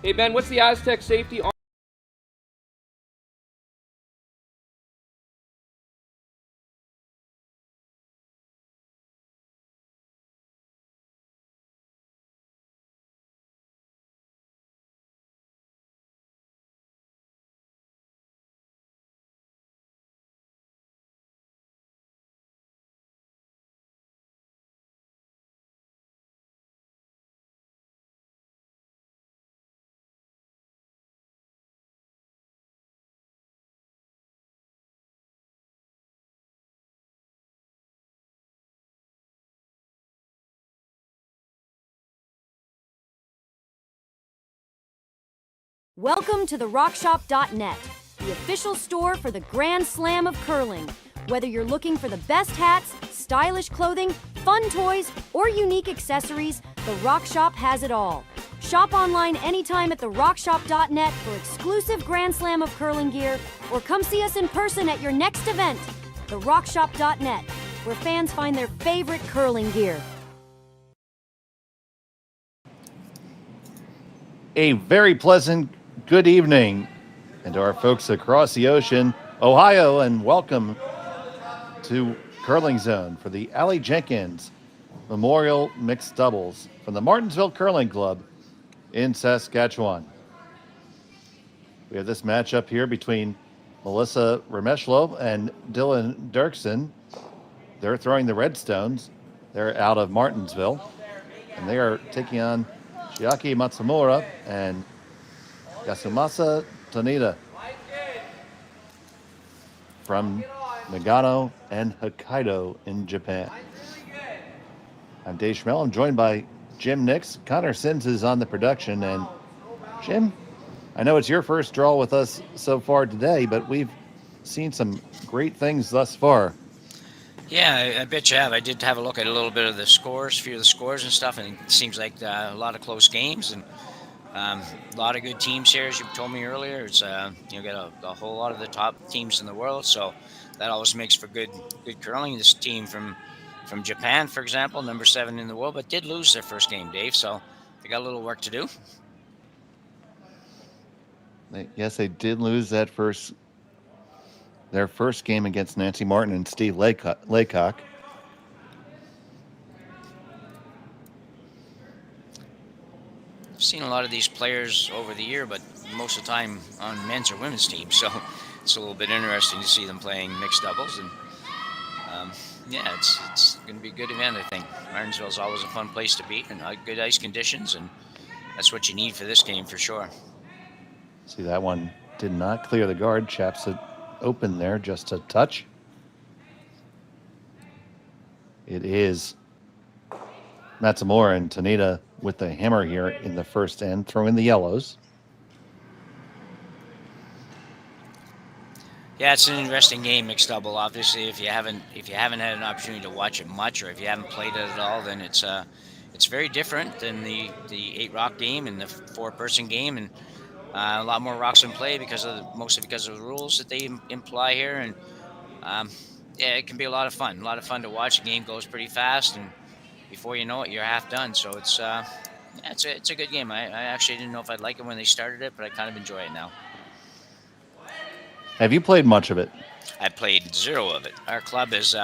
Hey, Ben, what's the Aztec safety on? Welcome to the RockShop.net, the official store for the Grand Slam of curling. Whether you're looking for the best hats, stylish clothing, fun toys, or unique accessories, the RockShop has it all. Shop online anytime at the RockShop.net for exclusive Grand Slam of curling gear, or come see us in person at your next event. The RockShop.net, where fans find their favorite curling gear. A very pleasant good evening, and to our folks across the ocean, Ohio, and welcome to Curling Zone for the Allie Jenkins Memorial Mixed Doubles from the Martinsville Curling Club in Saskatchewan. We have this matchup here between Melissa Remeshylo and Dylan Derksen. They're throwing the Redstones. They're out of Martinsville, and they are taking on Chiaki Matsumura and Yasumasa Tanida from Nagano and Hokkaido in Japan. I'm Dave Schmel. I'm joined by Jim Nix. Connor Sins is on the production. And Jim, I know it's your first draw with us so far today, but we've seen some great things thus far. Yeah, I bet you have. I did have a look at a little bit of the scores, a few of the scores and stuff, and it seems like a lot of close games and a lot of good teams here, as you told me earlier. It's you get a whole lot of the top teams in the world, so that always makes for good curling. This team from Japan, for example, number 7 in the world, but did lose their first game, Dave. So they got a little work to do. Yes, they did lose their first game against Nancy Martin and Steve Laycock. I've seen a lot of these players over the year, but most of the time on men's or women's teams, so it's a little bit interesting to see them playing mixed doubles. And yeah, it's going to be a good event, I think. Martinsville is always a fun place to be, and good ice conditions, and that's what you need for this game for sure. See, that one did not clear the guard. Chaps it open there, just a touch. It is Matsumura and Tanida with the hammer here in the first end, throw in the yellows. Yeah, it's an interesting game, mixed double. Obviously, if you haven't had an opportunity to watch it much, or if you haven't played it at all, then it's very different than the 8-rock game and the 4-person game, and a lot more rocks in play mostly because of the rules that they imply here. And yeah, it can be a lot of fun. A lot of fun to watch. The game goes pretty fast, and before you know it, you're half done. So it's a good game. I actually didn't know if I'd like it when they started it, but I kind of enjoy it now. Have you played much of it? I played 0 of it. Our club is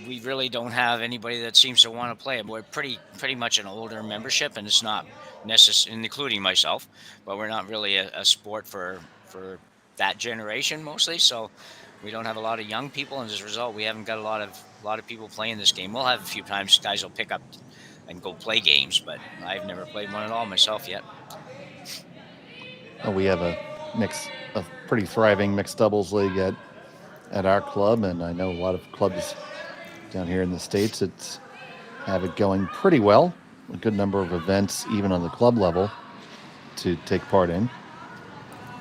we really don't have anybody that seems to want to play it. We're pretty much an older membership, and it's not necessary, including myself, but we're not really a sport for that generation mostly. So we don't have a lot of young people, and as a result, we haven't got a lot of people playing this game. We'll have a few times guys will pick up and go play games, but I've never played one at all myself yet. We have a pretty thriving mixed doubles league at our club, and I know a lot of clubs down here in the States have it going pretty well. A good number of events, even on the club level, to take part in.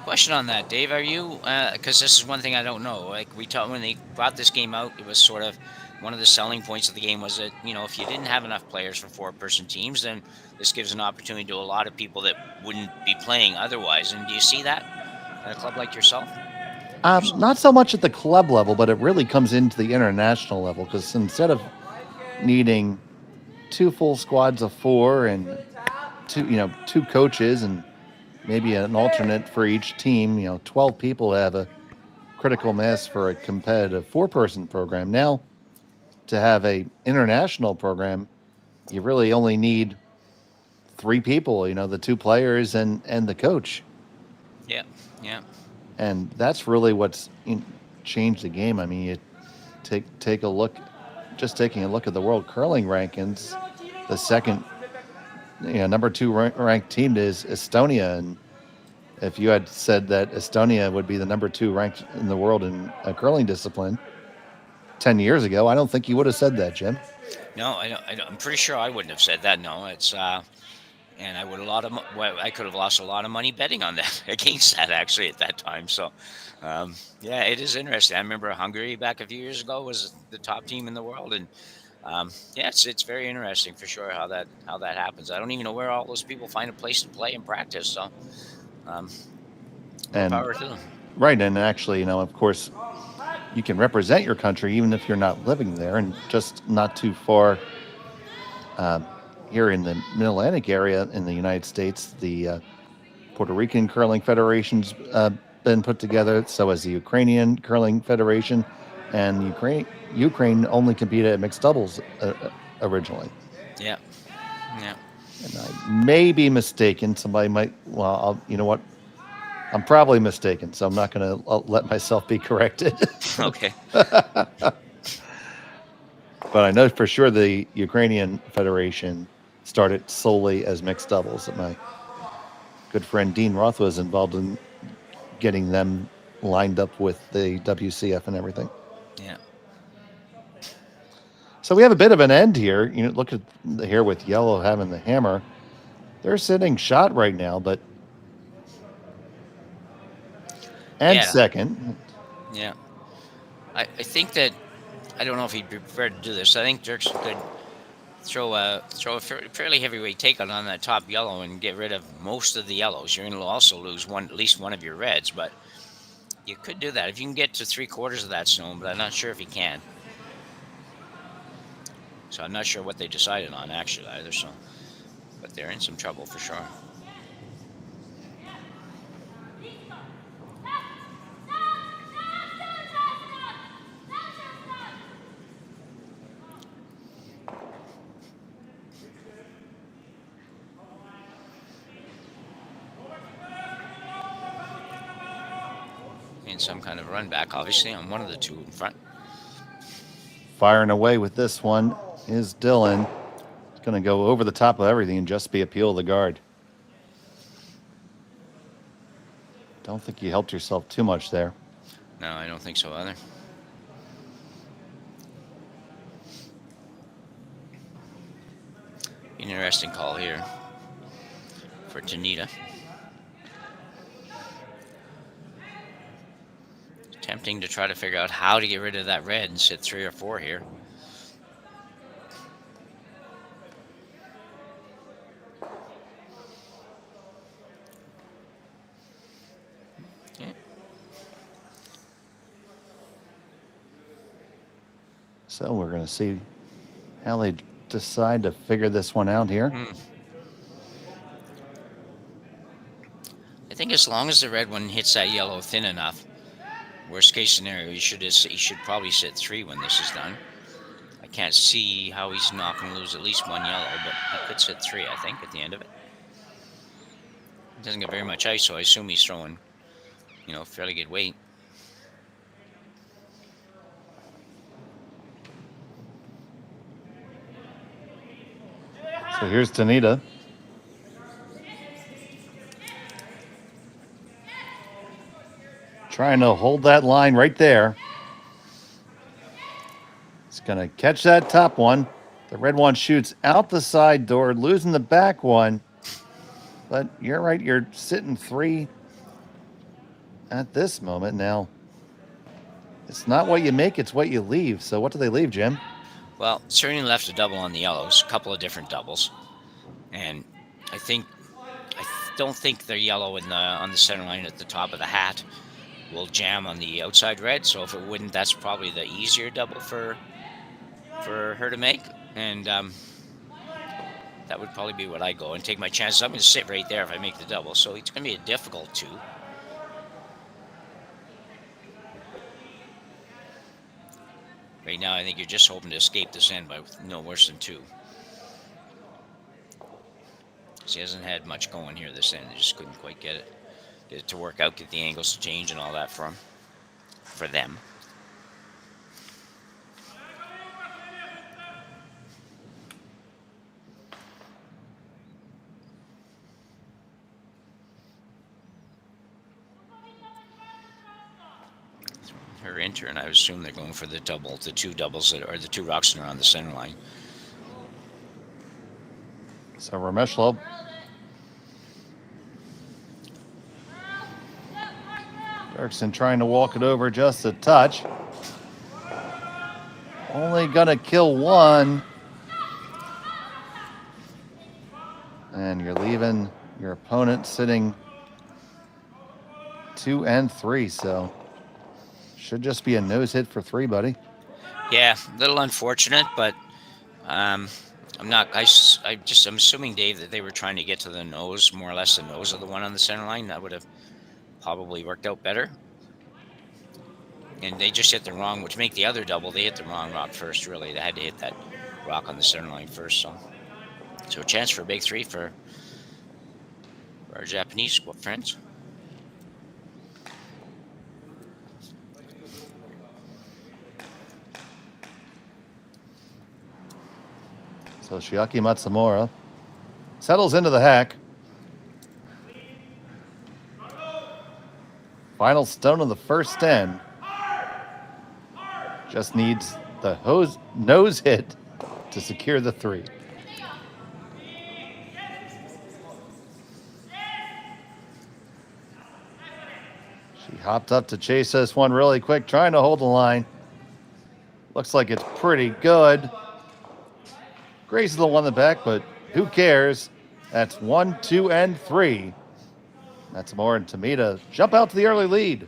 Question on that, Dave. Are you, because this is one thing I don't know, like when they brought this game out, it was sort of one of the selling points of the game was that, if you didn't have enough players for 4-person teams, then this gives an opportunity to a lot of people that wouldn't be playing otherwise. And do you see that at a club like yourself? Not so much at the club level, but it really comes into the international level, because instead of needing 2 full squads of 4 and two coaches and maybe an alternate for each team. 12 people have a critical mass for a competitive four-person program. Now, to have a international program, you really only need three people. The two players and the coach, Yeah, yeah, and that's really what's changed the game. I mean, you take a look, just taking a look at the world curling rankings, the second, number two ranked team is Estonia, and if you had said that Estonia would be the number two ranked in the world in a curling discipline 10 years ago, I don't think you would have said that, Jim. no, I'm pretty sure I wouldn't have said that. No, it's and I would a lot of well, I could have lost a lot of money betting on that against that actually at that time. So, yeah, it is interesting. I remember Hungary back a few years ago was the top team in the world, and yeah, it's very interesting for sure how that happens. I don't even know where all those people find a place to play and practice. So, um, more And power to them. right, and actually, of course, you can represent your country even if you're not living there, and just not too far here in the Mid-Atlantic area in the United States, the Puerto Rican Curling Federation's been put together. So has the Ukrainian Curling Federation, and Ukraine only competed at mixed doubles originally. Yeah, yeah. And I may be mistaken. Somebody might. Well, you know what? I'm probably mistaken, so I'm not going to let myself be corrected. Okay. But I know for sure the Ukrainian Federation started solely as mixed doubles. And my good friend Dean Roth was involved in getting them lined up with the WCF and everything. Yeah. So we have a bit of an end here. Look at here with yellow having the hammer. They're sitting shot right now, but Yeah. second. Yeah. I think that I don't know if he'd be prepared to do this. I think Derksen could throw a fairly heavyweight take on that top yellow and get rid of most of the yellows. You're going to also lose at least one of your reds, but you could do that if you can get to 3/4 of that stone. But I'm not sure if he can. So I'm not sure what they decided on actually either. So, but they're in some trouble for sure. In some kind of run back, obviously, on one of the two in front. Firing away with this one is Dylan. It's going to go over the top of everything and just be a peel of the guard. Don't think you helped yourself too much there. No, I don't think so either. Interesting call here for Tanida. Tempting to try to figure out how to get rid of that red and sit 3 or 4 here. Okay. So we're going to see how they decide to figure this one out here. I think as long as the red one hits that yellow thin enough, worst case scenario, he should probably sit 3 when this is done. I can't see how he's not going to lose at least one yellow, but he could sit 3, I think, at the end of it. He doesn't get very much ice, so I assume he's throwing, fairly good weight. So here's Tanida. Trying to hold that line right there. It's going to catch that top one. The red one shoots out the side door, losing the back one. But you're right, you're sitting 3 at this moment. Now, it's not what you make, it's what you leave. So what do they leave, Jim? Well, certainly left a double on the yellows, a couple of different doubles. And I don't think the yellow on the center line at the top of the hat will jam on the outside red. So if it wouldn't, that's probably the easier double for her to make. And that would probably be what I go and take my chances. I'm going to sit right there if I make the double. So it's going to be a difficult 2. Right now, I think you're just hoping to escape this end by no worse than 2. He hasn't had much going here this end. He just couldn't quite get it to work out, get the angles to change and all that for them. Her intern, I assume they're going for the 2 doubles that are the 2 rocks that are on the center line. So Remeshylo. Derksen trying to walk it over just a touch. Only gonna kill 1. And you're leaving your opponent sitting 2 and 3, so should just be a nose hit for 3, buddy. Yeah, a little unfortunate, but I'm assuming, Dave, that they were trying to get to the nose, more or less the nose of the one on the center line. That would have probably worked out better. And they just hit the wrong, which make the other double. They hit the wrong rock first, really. They had to hit that rock on the center line first. So a chance for a big 3 for our Japanese friends. So Shiaki Matsumura settles into the hack. Final stone of the first end. Just needs the nose hit to secure the 3. She hopped up to chase this one really quick, trying to hold the line. Looks like it's pretty good. Grazes the one in the back, but who cares? That's 1, 2, and 3. Matsumura and Tanida jump out to the early lead.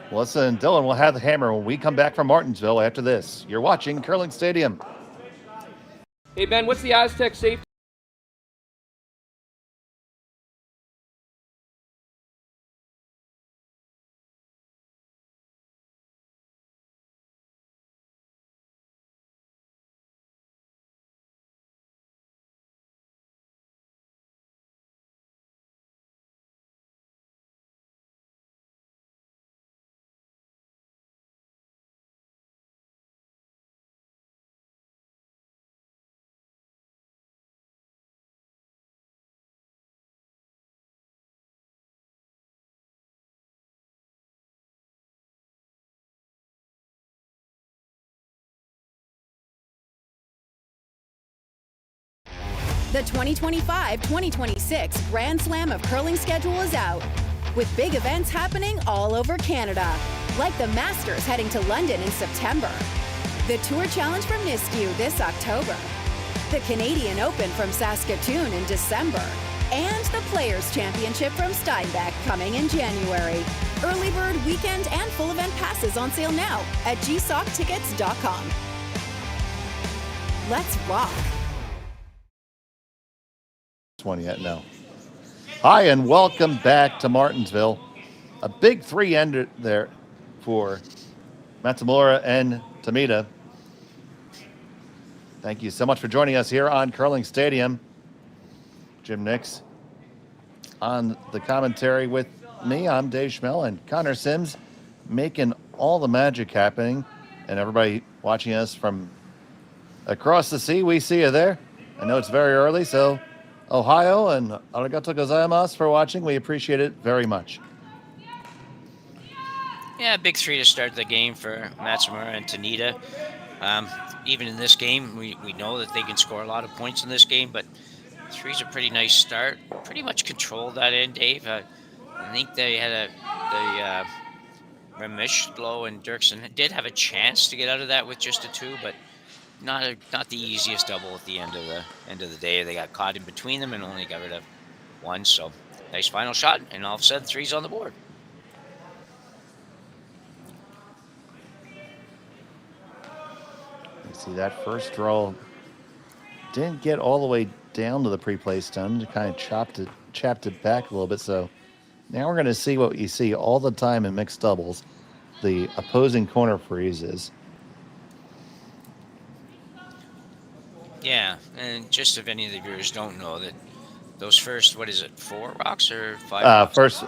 Melissa and Dylan will have the hammer when we come back from Martinsville after this. You're watching Curling Stadium. Hey, Ben, what's the Aztec safety? The 2025-2026 Grand Slam of Curling schedule is out, with big events happening all over Canada, like the Masters heading to London in September, the Tour Challenge from Nisku this October, the Canadian Open from Saskatoon in December, and the Players' Championship from Steinbeck coming in January. Early bird weekend and full event passes on sale now at gsoctickets.com. Let's rock. 20 yet, no. Hi, and welcome back to Martinsville. A big 3 ended there for Matsumura and Tanida. Thank you so much for joining us here on Curling Stadium. Jim Nix on the commentary with me. I'm Dave Schmel and Connor Sims making all the magic happening. And everybody watching us from across the sea, we see you there. I know it's very early, so Ohio and arigato gozaimasu for watching. We appreciate it very much. Yeah, big 3 to start the game for Matsumura and Tanida. Even in this game, we know that they can score a lot of points in this game, but 3's a pretty nice start. Pretty much controlled that end, Dave. I think they had the Remeshylo and Derksen did have a chance to get out of that with just a 2, but not the easiest double at the end of the day. They got caught in between them and only got rid of 1. So nice final shot, and all of a sudden 3's on the board. You see that first roll didn't get all the way down to the pre-play stone. It kind of chapped it back a little bit. So now we're going to see what you see all the time in mixed doubles: the opposing corner freezes. Yeah, and just if any of the viewers don't know that those first, what is it, 4 rocks or 5 rocks? First,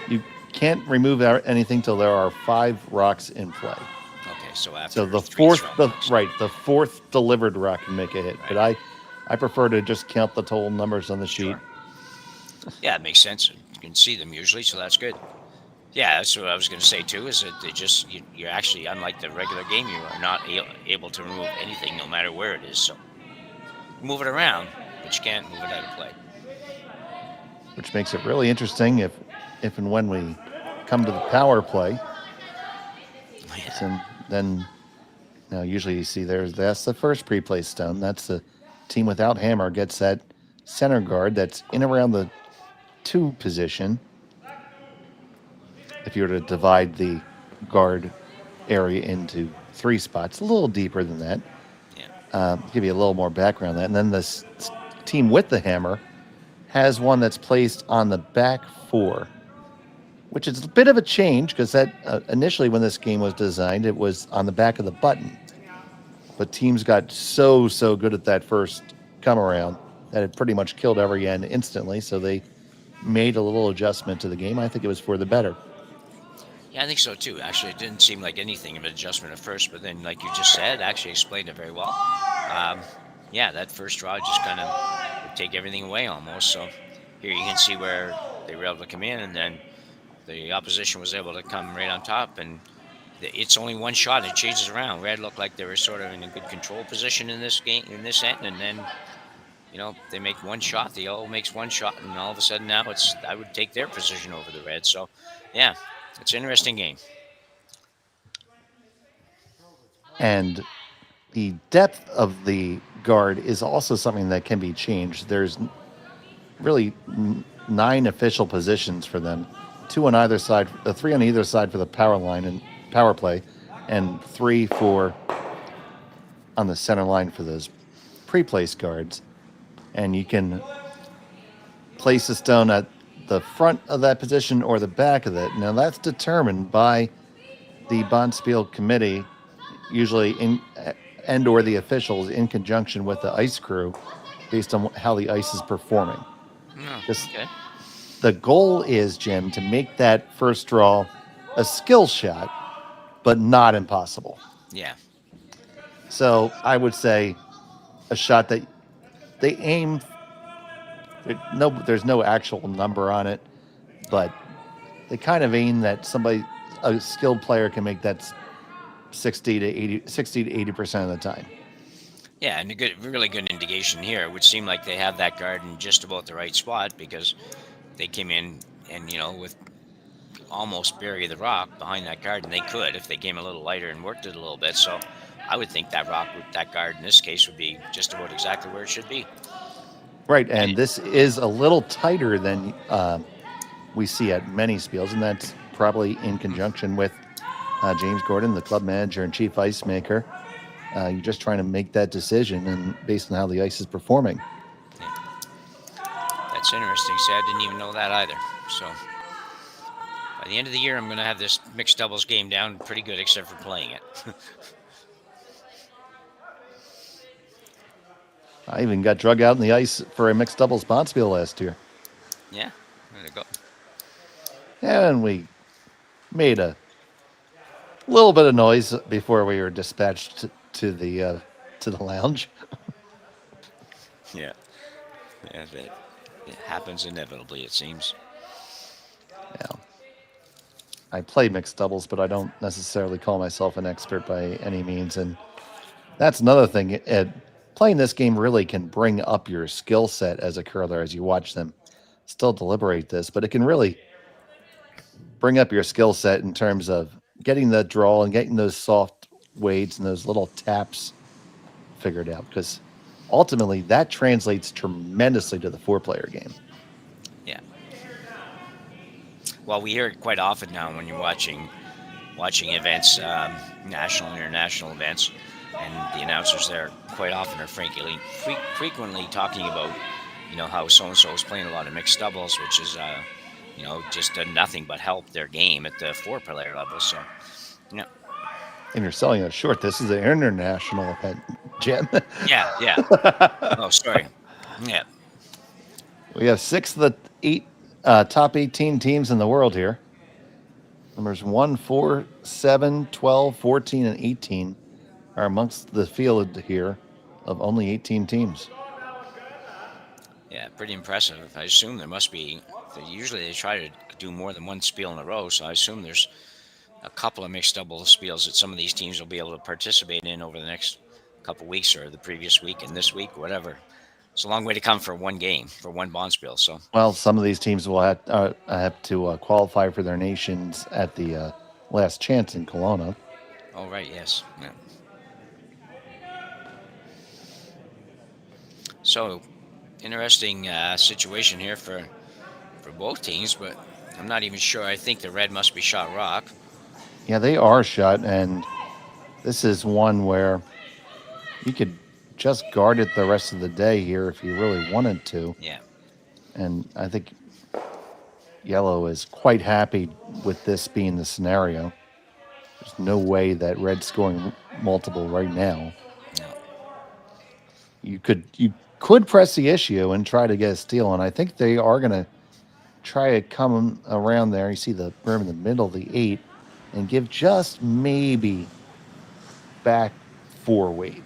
you can't remove anything till there are 5 rocks in play. Okay, so after So the 3 fourth, throw rocks. the fourth delivered rock can make a hit. Right. But I prefer to just count the total numbers on the sheet. Sure. Yeah, it makes sense. You can see them usually, so that's good. Yeah, that's what I was going to say too. Is that they just you're actually, unlike the regular game, you are not able to remove anything, no matter where it is. So move it around, but you can't move it out of play. Which makes it really interesting if and when we come to the power play. Yeah. And then now usually you see that's the first pre-play stone. That's the team without hammer gets that center guard that's in around the 2 position. If you were to divide the guard area into 3 spots, a little deeper than that. Yeah. Give you a little more background on that. And then this team with the hammer has one that's placed on the back 4, which is a bit of a change because that initially when this game was designed, it was on the back of the button. But teams got so good at that first come around that it pretty much killed every end instantly. So they made a little adjustment to the game. I think it was for the better. Yeah, I think so too. Actually, it didn't seem like anything of an adjustment at first, but then, like you just said, actually explained it very well. Yeah, that first draw just kind of would take everything away almost. So here you can see where they were able to come in, and then the opposition was able to come right on top, and it's only one shot. It changes around. Red looked like they were sort of in a good control position in this game, in this end, and then they make one shot. The yellow makes one shot, and all of a sudden now I would take their position over the red. So yeah, it's an interesting game. And the depth of the guard is also something that can be changed. There's really 9 official positions for them, 2 on either side, 3 on either side for the power line and power play, and 3 on the center line for those pre-placed guards. And you can place a stone at the front of that position or the back of it. Now that's determined by the Bonspiel committee, usually or the officials in conjunction with the ice crew, based on how the ice is performing. Okay. The goal is, Jim, to make that first draw a skill shot, but not impossible. Yeah. So I would say a shot that they aim. There's no actual number on it, but they kind of aim that a skilled player can make that 60 to 80% of the time. Yeah, and really good indication here. It would seem like they have that guard in just about the right spot, because they came in and with almost bury the rock behind that guard, and they could if they came a little lighter and worked it a little bit. So I would think that guard in this case would be just about exactly where it should be. Right, and this is a little tighter than we see at many spiels, and that's probably in conjunction with James Gordon, the club manager and chief ice maker. You're just trying to make that decision, and based on how the ice is performing. Yeah. That's interesting. See, I didn't even know that either. So by the end of the year, I'm going to have this mixed doubles game down pretty good, except for playing it. I even got drug out in the ice for a mixed doubles Bonspiel last year. Yeah, there you go. And we made a little bit of noise before we were dispatched to the lounge. Yeah, it happens inevitably, it seems. Yeah. I play mixed doubles, but I don't necessarily call myself an expert by any means. And that's another thing. Playing this game really can bring up your skill set as a curler as you watch them still deliberate this, but it can really bring up your skill set in terms of getting the draw and getting those soft weights and those little taps figured out, because ultimately that translates tremendously to the 4-player game. Yeah. Well, we hear it quite often now when you're watching events, national and international events. and the announcers there quite often are frequently talking about, how so and so is playing a lot of mixed doubles, which is just done nothing but help their game at the 4-player level. So, yeah, And you're selling it short. This is an international event, Jim. yeah. Oh, sorry. Yeah, We have 6 of the 8 top 18 teams in the world here. Numbers 1, 4, 7, 12, 14, and 18 are amongst the field here of only 18 teams. yeah, pretty impressive. I assume there must be. Usually they try to do more than one spiel in a row, so I assume there's a couple of mixed double spiels that some of these teams will be able to participate in over the next couple weeks or the previous week and this week, whatever. It's a long way to come for one game, for one bonspiel. So, Well, some of these teams will have to qualify for their nations at the last chance in Kelowna. oh right, yes, yeah. So, interesting situation here for both teams, but I'm not even sure. I think the red must be shot rock. Yeah, they are shut, and this is one where you could just guard it the rest of the day here if you really wanted to. Yeah, And I think yellow is quite happy with this being the scenario. There's no way that red's scoring multiple right now. no, You could press the issue and try to get a steal, and I think they are going to try to come around there. You see the room in the middle of the 8 and give just maybe back 4 weight.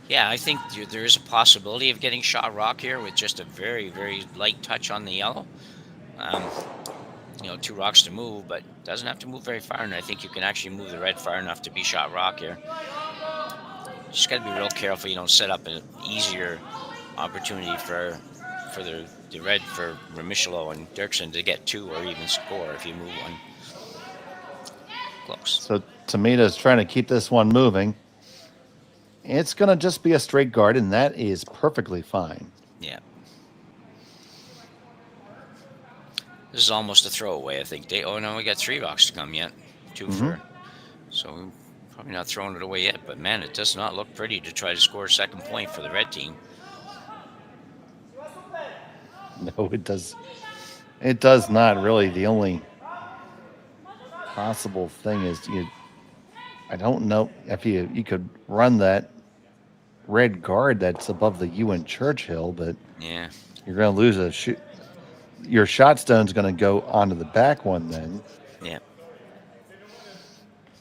yeah. I think there is a possibility of getting shot rock here with just a very, very light touch on the yellow. 2 rocks to move, but doesn't have to move very far, and I think you can actually move the red far enough to be shot rock here. Just got to be real careful you don't set up an easier opportunity for the red for Remeshylo and Derksen to get 2 or even score if you move one close. So Tanida's trying to keep this one moving. It's going to just be a straight guard, and that is perfectly fine. Yeah. This is almost a throwaway, I think. We got 3 rocks to come yet. 2 for. So we're probably not throwing it away yet, but man, it does not look pretty to try to score a second point for the red team. No, it does. It does not really. The only possible thing is I don't know if you could run that red guard that's above the U in Churchill, but Yeah. you're going to lose your shot stone's going to go onto the back one then. Yeah.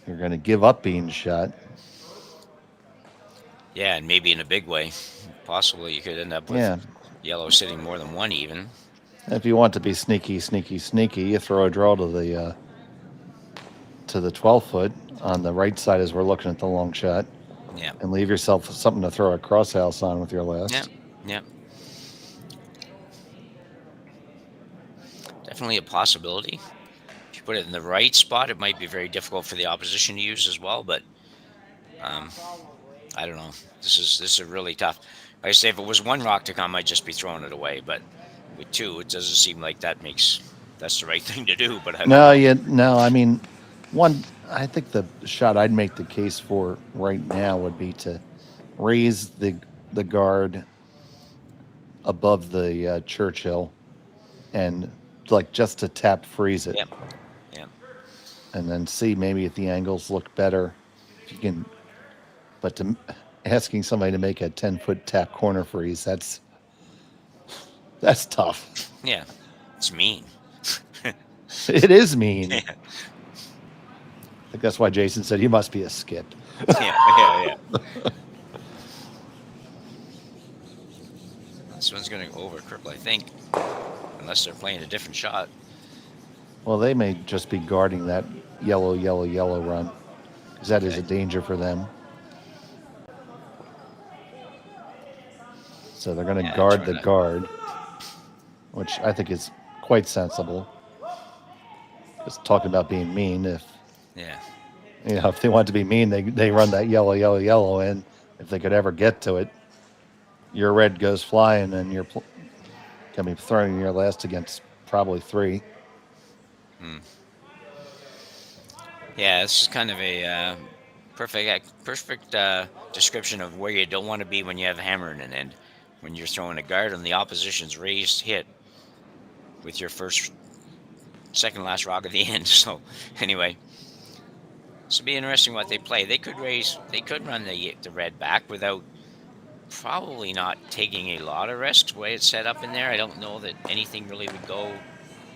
You're going to give up being shot. Yeah, and maybe in a big way. Possibly you could end up with Yeah. yellow sitting more than 1 even. If you want to be sneaky, you throw a draw to the 12-foot on the right side as we're looking at the long shot. Yeah. And leave yourself something to throw a crosshouse on with your last. Yeah. Yeah. Definitely a possibility. If you put it in the right spot, it might be very difficult for the opposition to use as well. But I don't know. This is really tough. Like I say, if it was 1 rock to come, I'd just be throwing it away. But with 2, it doesn't seem like that's the right thing to do. But I don't know. I mean, one. I think the shot I'd make the case for right now would be to raise the guard above the Churchill and just to tap freeze it. Yep. Yep. And then see maybe if the angles look better. If you can, but asking somebody to make a 10-foot tap corner freeze, that's tough. Yeah. It's mean. It is mean. Yeah. I think that's why Jason said you must be a skip. Yeah. This one's going to go over cripple, I think, unless they're playing a different shot. Well, they may just be guarding that yellow run, because that is a danger for them. So they're going to guard the guard, which I think is quite sensible. Just talking about being mean, if they want to be mean, they run that yellow in. If they could ever get to it, your red goes flying, and you're going to be throwing your last against probably 3. Yeah, this is kind of a perfect description of where you don't want to be when you have a hammer in an end. When you're throwing a guard on the opposition's raised hit with your second last rock at the end. So anyway, this will be interesting what they play. They could run the red back without probably not taking a lot of risks the way it's set up in there. I don't know that anything really would go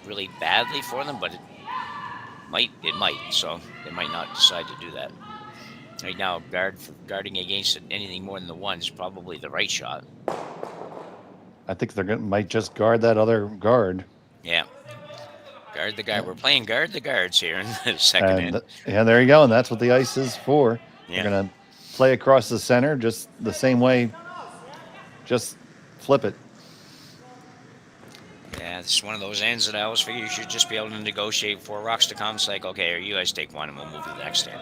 really badly for them, but it might. So they might not decide to do that. Right now, guarding against anything more than the one is probably the right shot. I think might just guard that other guard. Yeah. Guard the guard. We're playing guard the guards here in the second end. Yeah, there you go. And that's what the ice is for. Yeah. You're going to play across the center just the same way. Just flip it. Yeah, it's one of those ends that I always figure you should just be able to negotiate 4 rocks to come. It's like, okay, you guys take one and we'll move to the next end.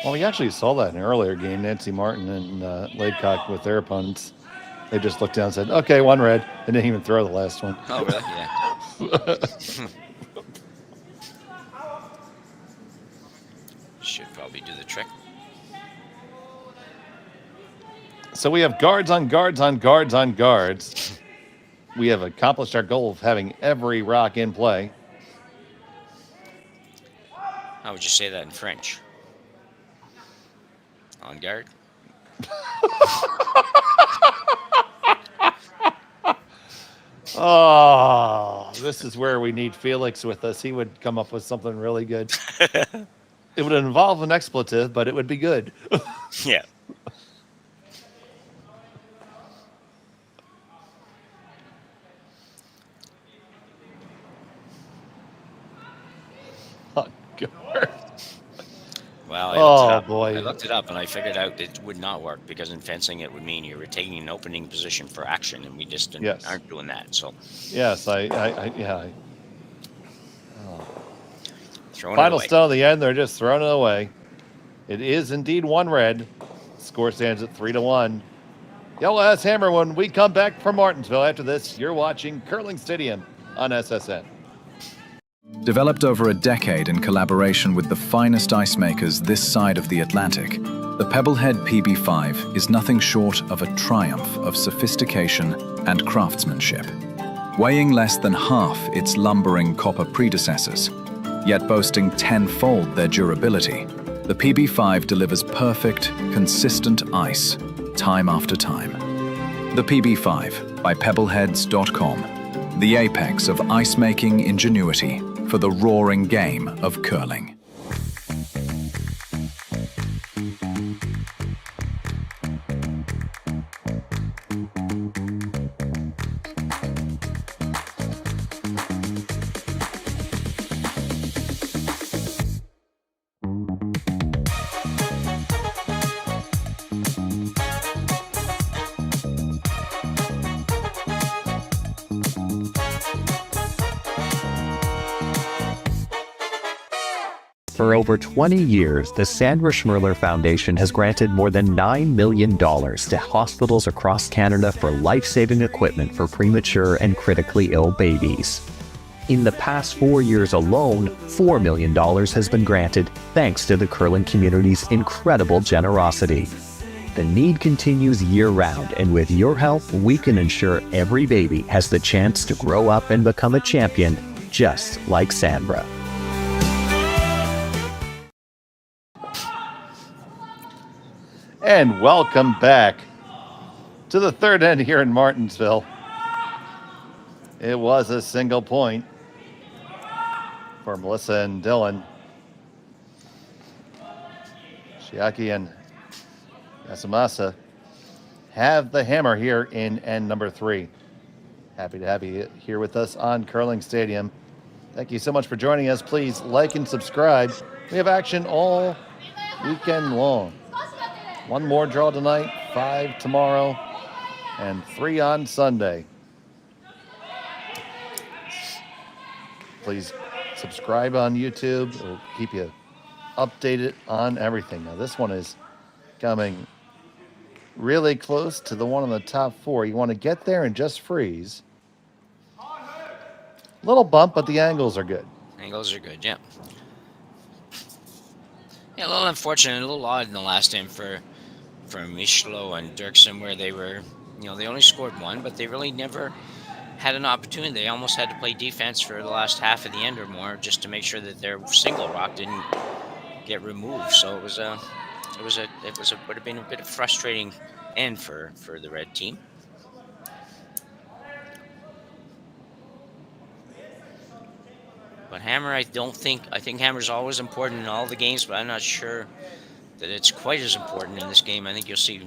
Well, we actually saw that in an earlier game. Nancy Martin and Lakecock with their opponents. They just looked down and said, okay, 1 red. They didn't even throw the last one. Oh, really? Yeah. Should probably do the trick. So we have guards on guards on guards on guards. We have accomplished our goal of having every rock in play. How would you say that in French? On guard? Oh, this is where we need Felix with us. He would come up with something really good. It would involve an expletive, but it would be good. Yeah. Oh, God. Well, boy. I looked it up and I figured out it would not work because in fencing it would mean you were taking an opening position for action, and we just aren't doing that. So yes, oh. Throwing Final it away. stone of the end, they're just throwing it away. It is indeed 1 red. Score stands at 3-1. Yellow has hammer when we come back from Martinsville. After this, you're watching Curling Stadium on SSN. Developed over a decade in collaboration with the finest ice makers this side of the Atlantic, the Pebblehead PB5 is nothing short of a triumph of sophistication and craftsmanship. Weighing less than half its lumbering copper predecessors, yet boasting 10-fold their durability, the PB5 delivers perfect, consistent ice, time after time. The PB5 by Pebbleheads.com, the apex of ice-making ingenuity for the roaring game of curling. For over 20 years, the Sandra Schmirler Foundation has granted more than $9 million to hospitals across Canada for life-saving equipment for premature and critically ill babies. In the past 4 years alone, $4 million has been granted thanks to the curling community's incredible generosity. The need continues year-round, and with your help, we can ensure every baby has the chance to grow up and become a champion, just like Sandra. And welcome back to the third end here in Martinsville. It was a single point for Melissa and Dylan. Shiaki and Yasumasa have the hammer here in end number 3. Happy to have you here with us on Curling Stadium. Thank you so much for joining us. Please like and subscribe. We have action all weekend long. 1 more draw tonight, 5 tomorrow, and 3 on Sunday. Please subscribe on YouTube. It'll keep you updated on everything. Now, this one is coming really close to the one in the top 4. You want to get there and just freeze. Little bump, but the angles are good. Angles are good, yeah. Yeah, a little unfortunate, a little odd in the last game for Remeshylo and Derksen, where they were, they only scored one, but they really never had an opportunity. They almost had to play defense for the last half of the end or more just to make sure that their single rock didn't get removed. So it would have been a bit of frustrating end for the red team. But Hammer, I think Hammer's always important in all the games, but I'm not sure that it's quite as important in this game. I think you'll see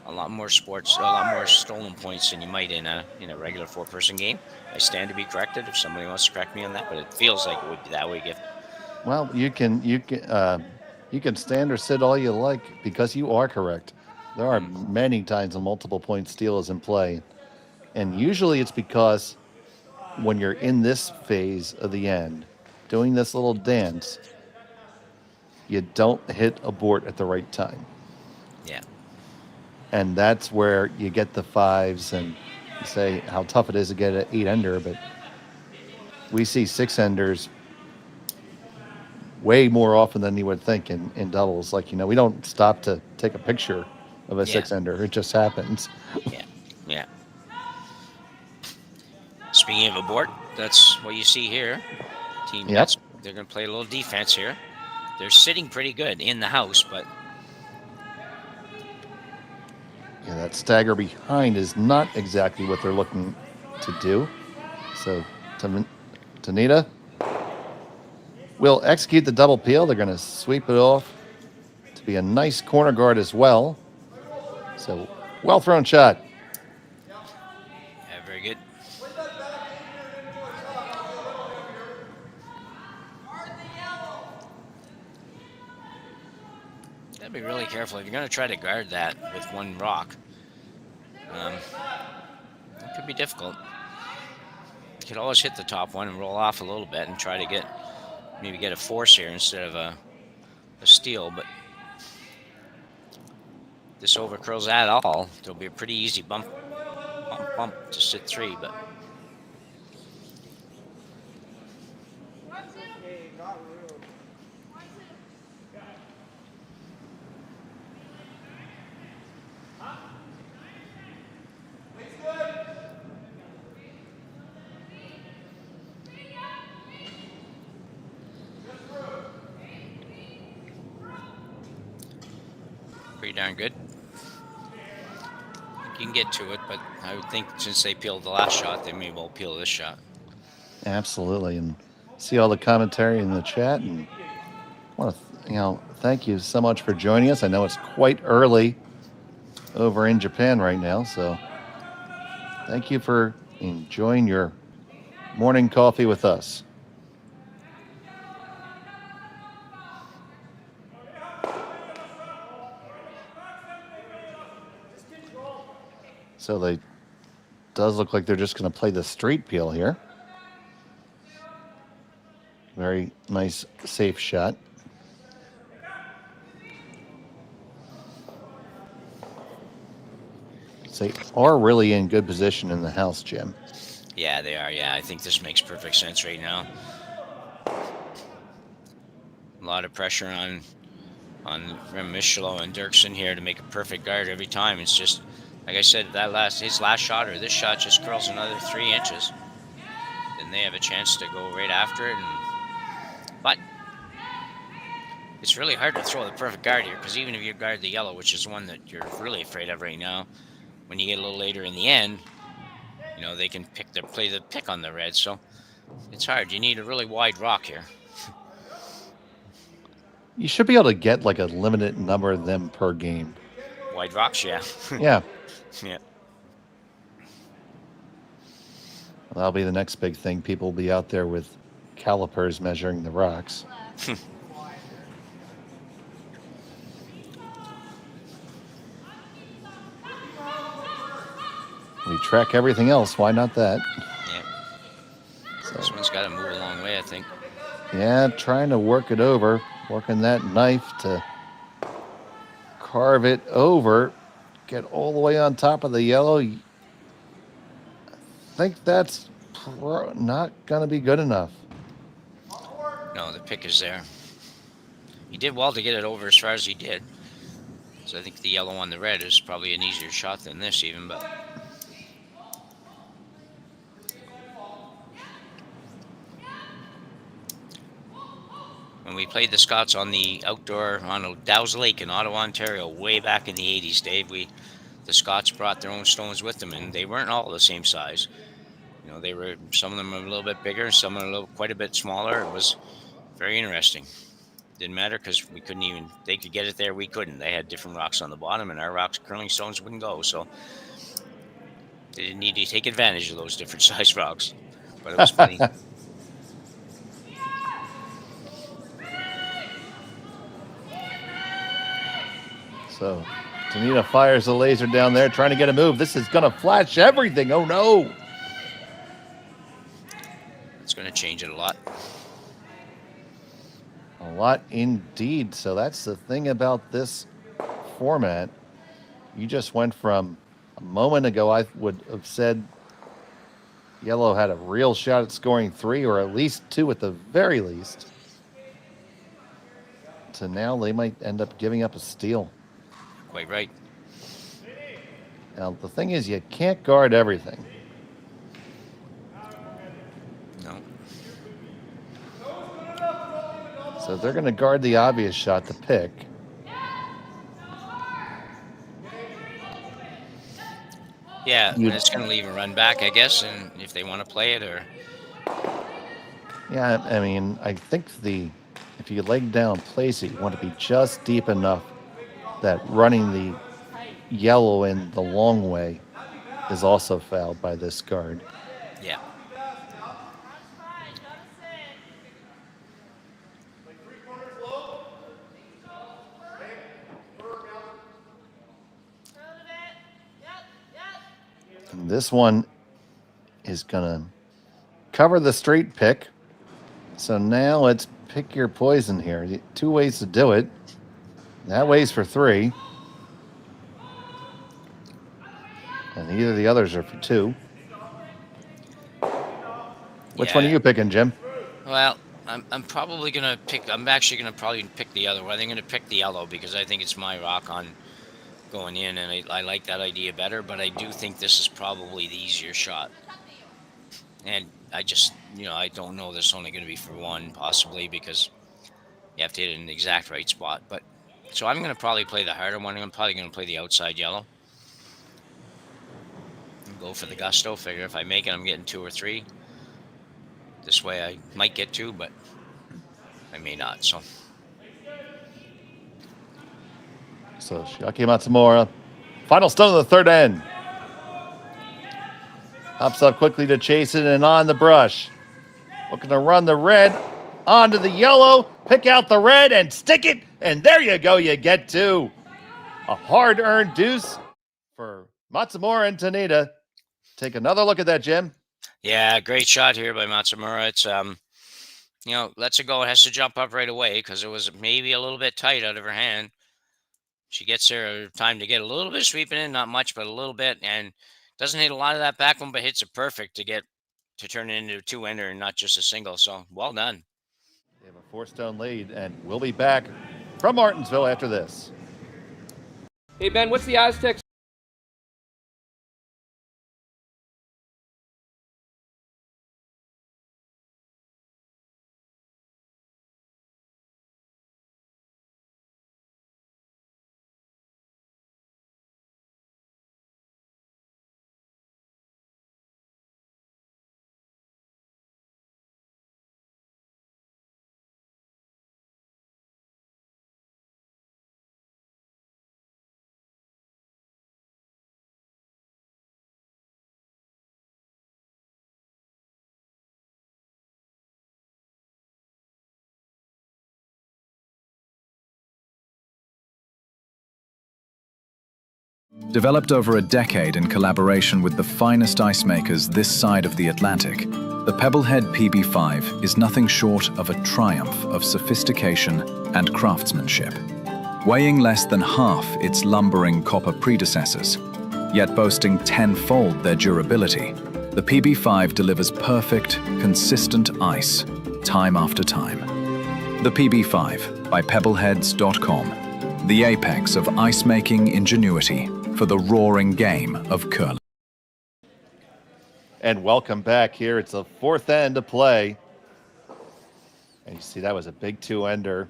a lot more stolen points than you might in a regular 4-person game. I stand to be corrected if somebody wants to correct me on that, but it feels like it would be that way. Well, you can stand or sit all you like because you are correct. There are many times a multiple point steal is in play, and usually it's because when you're in this phase of the end, doing this little dance, you don't hit abort at the right time. Yeah. And that's where you get the fives and you say how tough it is to get an 8-ender, but we see 6-enders way more often than you would think in doubles. Like, we don't stop to take a picture of a 6-ender. It just happens. Yeah. Speaking of abort, that's what you see here. Team Nets, they're going to play a little defense here. They're sitting pretty good in the house, but yeah, that stagger behind is not exactly what they're looking to do. So Tanida will execute the double peel. They're going to sweep it off to be a nice corner guard as well. So well thrown shot. Yeah, very good. Gotta be really careful if you're going to try to guard that with one rock. It could be difficult. You could always hit the top one and roll off a little bit and try to maybe get a force here instead of a steal, but this overcurls at all. There'll be a pretty easy bump to sit 3, but pretty darn good. You can get to it, but I would think since they peeled the last shot, they may well peel this shot. Absolutely, and see all the commentary in the chat, and I want to, thank you so much for joining us. I know it's quite early over in Japan right now, so thank you for enjoying your morning coffee with us. So they does look like they're just going to play the straight peel here. Very nice, safe shot. They are really in good position in the house, Jim. Yeah, they are. Yeah, I think this makes perfect sense right now. A lot of pressure on Remeshylo and Derksen here to make a perfect guard every time. It's just, like I said, his last shot or this shot just curls another 3 inches. Then they have a chance to go right after it. But it's really hard to throw the perfect guard here, because even if you guard the yellow, which is one that you're really afraid of right now, when you get a little later in the end, they can play the pick on the red. So it's hard. You need a really wide rock here. You should be able to get like a limited number of them per game. Wide rocks, yeah. Yeah. Yeah. Well, that'll be the next big thing. People will be out there with calipers measuring the rocks. We track everything else. Why not that? Yeah. So this one's got to move a long way, I think. Yeah, trying to work it over. Working that knife to carve it over. Get all the way on top of the yellow. I think that's not going to be good enough. No, the pick is there. he did well to get it over as far as he did. So I think the yellow on the red is probably an easier shot than this even, but when we played the Scots on the outdoor on Dow's Lake in Ottawa, Ontario, way back in the 80s, Dave, the Scots brought their own stones with them, and they weren't all the same size. You know, they were, some of them were a little bit bigger, some are quite a bit smaller. It was very interesting. Didn't matter because we couldn't even, they could get it there, we couldn't. They had different rocks on the bottom, and our rocks, curling stones, wouldn't go. So they didn't need to take advantage of those different size rocks. But it was funny. So Tanida fires the laser down there, trying to get a move. This is going to flash everything. Oh, no. It's going to change it a lot. A lot indeed. So that's the thing about this format. You just went from a moment ago, I would have said yellow had a real shot at scoring 3 or at least 2 at the very least, to now they might end up giving up a steal. Quite right. Now, the thing is, you can't guard everything. No. So they're going to guard the obvious shot to pick. Yeah, and it's going to leave a run back, I guess, and if they want to play it or... Yeah, I mean, I think if you leg down place it, you want to be just deep enough that running the yellow in the long way is also fouled by this guard. Yeah. And this one is going to cover the straight pick. So now let's pick your poison here. 2 ways to do it. That weighs for 3. And either of the others are for 2. Which one are you picking, Jim? Well, I'm probably going to pick, I'm actually going to probably pick the other one. I think I'm going to pick the yellow because I think it's my rock on going in, and I like that idea better, but I do think this is probably the easier shot. And I just, I don't know this is only going to be for 1, possibly, because you have to hit it in the exact right spot. But so I'm going to probably play the harder one. I'm probably going to play the outside yellow. And go for the gusto. Figure if I make it, I'm getting 2 or 3. This way I might get 2, but I may not. So Shiaki Matsumura, final stone of the third end. Hops up quickly to chase it and on the brush. Looking to run the red onto the yellow, pick out the red and stick it. And there you go, you get 2. A hard-earned deuce for Matsumura and Tanida. Take another look at that, Jim. yeah, great shot here by Matsumura. It's lets it go. It has to jump up right away because it was maybe a little bit tight out of her hand. She gets there time to get a little bit sweeping in, not much, but a little bit, and doesn't hit a lot of that back one, but hits it perfect to turn it into a 2-ender and not just a single. So well done. They have a 4-stone lead, and we'll be back from Martinsville after this. Hey, Ben, what's the Aztecs? Developed over a decade in collaboration with the finest ice makers this side of the Atlantic, the Pebblehead PB5 is nothing short of a triumph of sophistication and craftsmanship. Weighing less than half its lumbering copper predecessors, yet boasting 10-fold their durability, the PB5 delivers perfect, consistent ice, time after time. The PB5, by pebbleheads.com, the apex of ice-making ingenuity for the roaring game of curling. And welcome back here. It's the fourth end to play. And you see that was a big two-ender.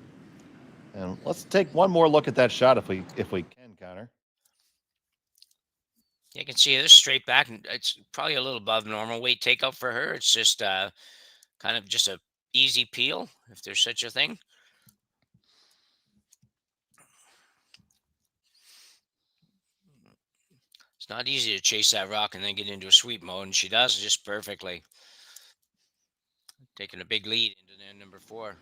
And let's take one more look at that shot if we can, Connor. You can see this straight back, and it's probably a little above normal weight takeout for her. It's just kind of just a easy peel, if there's such a thing. It's not easy to chase that rock and then get into a sweep mode, and she does just perfectly. Taking a big lead into the number 4.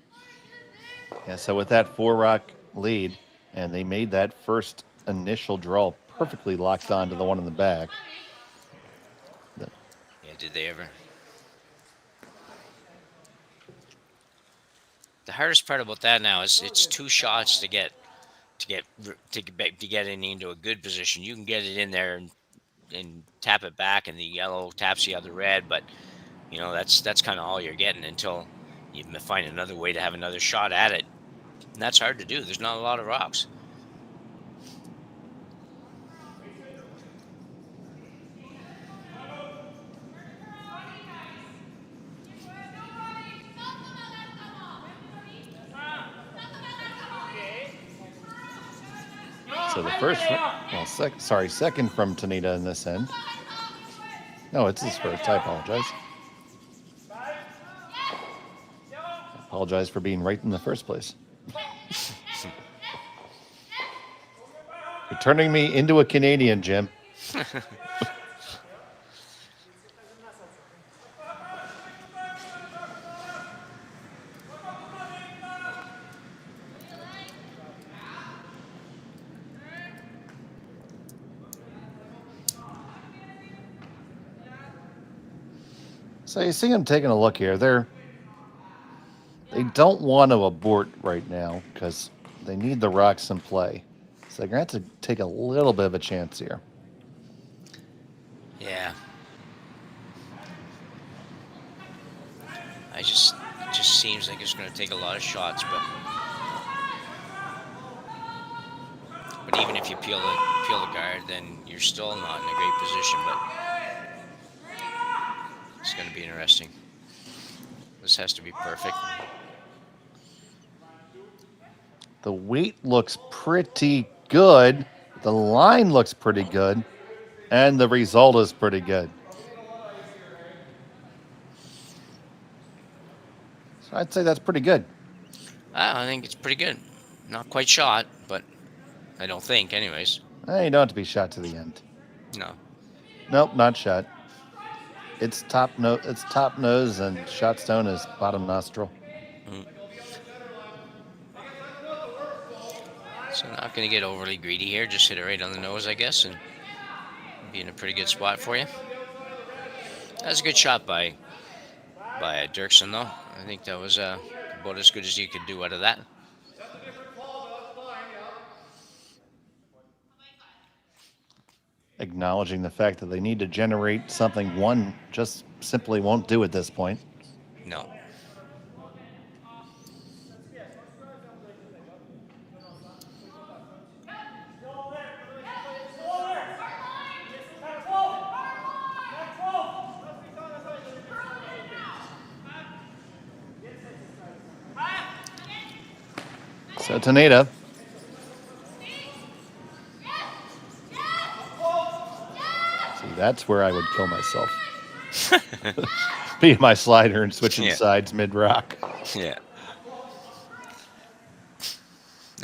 Yeah, so with that 4-rock lead, and they made that first initial draw perfectly locked on to the one in the back. Yeah, did they ever? The hardest part about that now is it's 2 shots to get it into a good position. You can get it in there and tap it back, and the yellow taps the other red, but you know that's kind of all you're getting until you find another way to have another shot at it. And that's hard to do. There's not a lot of rocks. So the first, second from Tanida in this end. No, it's his first. I apologize. I apologize for being right in the first place. You're turning me into a Canadian, Jim. So you see them taking a look here. They don't want to abort right now because they need the rocks in play. So they're going to have to take a little bit of a chance here. Yeah. It just seems like it's going to take a lot of shots, but even if you peel the guard, then you're still not in a great position. But it's going to be interesting. This has to be perfect. The weight looks pretty good. The line looks pretty good. And the result is pretty good. So I'd say that's pretty good. I think it's pretty good. Not quite shot, but I don't think, anyways. You don't have to be shot to the end. No. Nope, not shot. It's top nose, and shot stone is bottom nostril. So not going to get overly greedy here. Just hit it right on the nose, I guess, and be in a pretty good spot for you. That's a good shot by Derksen, though. I think that was about as good as you could do out of that. Acknowledging the fact that they need to generate something one just simply won't do at this point. No. So Tanida. See, that's where I would kill myself. Being my slider and switching sides mid-rock. Yeah.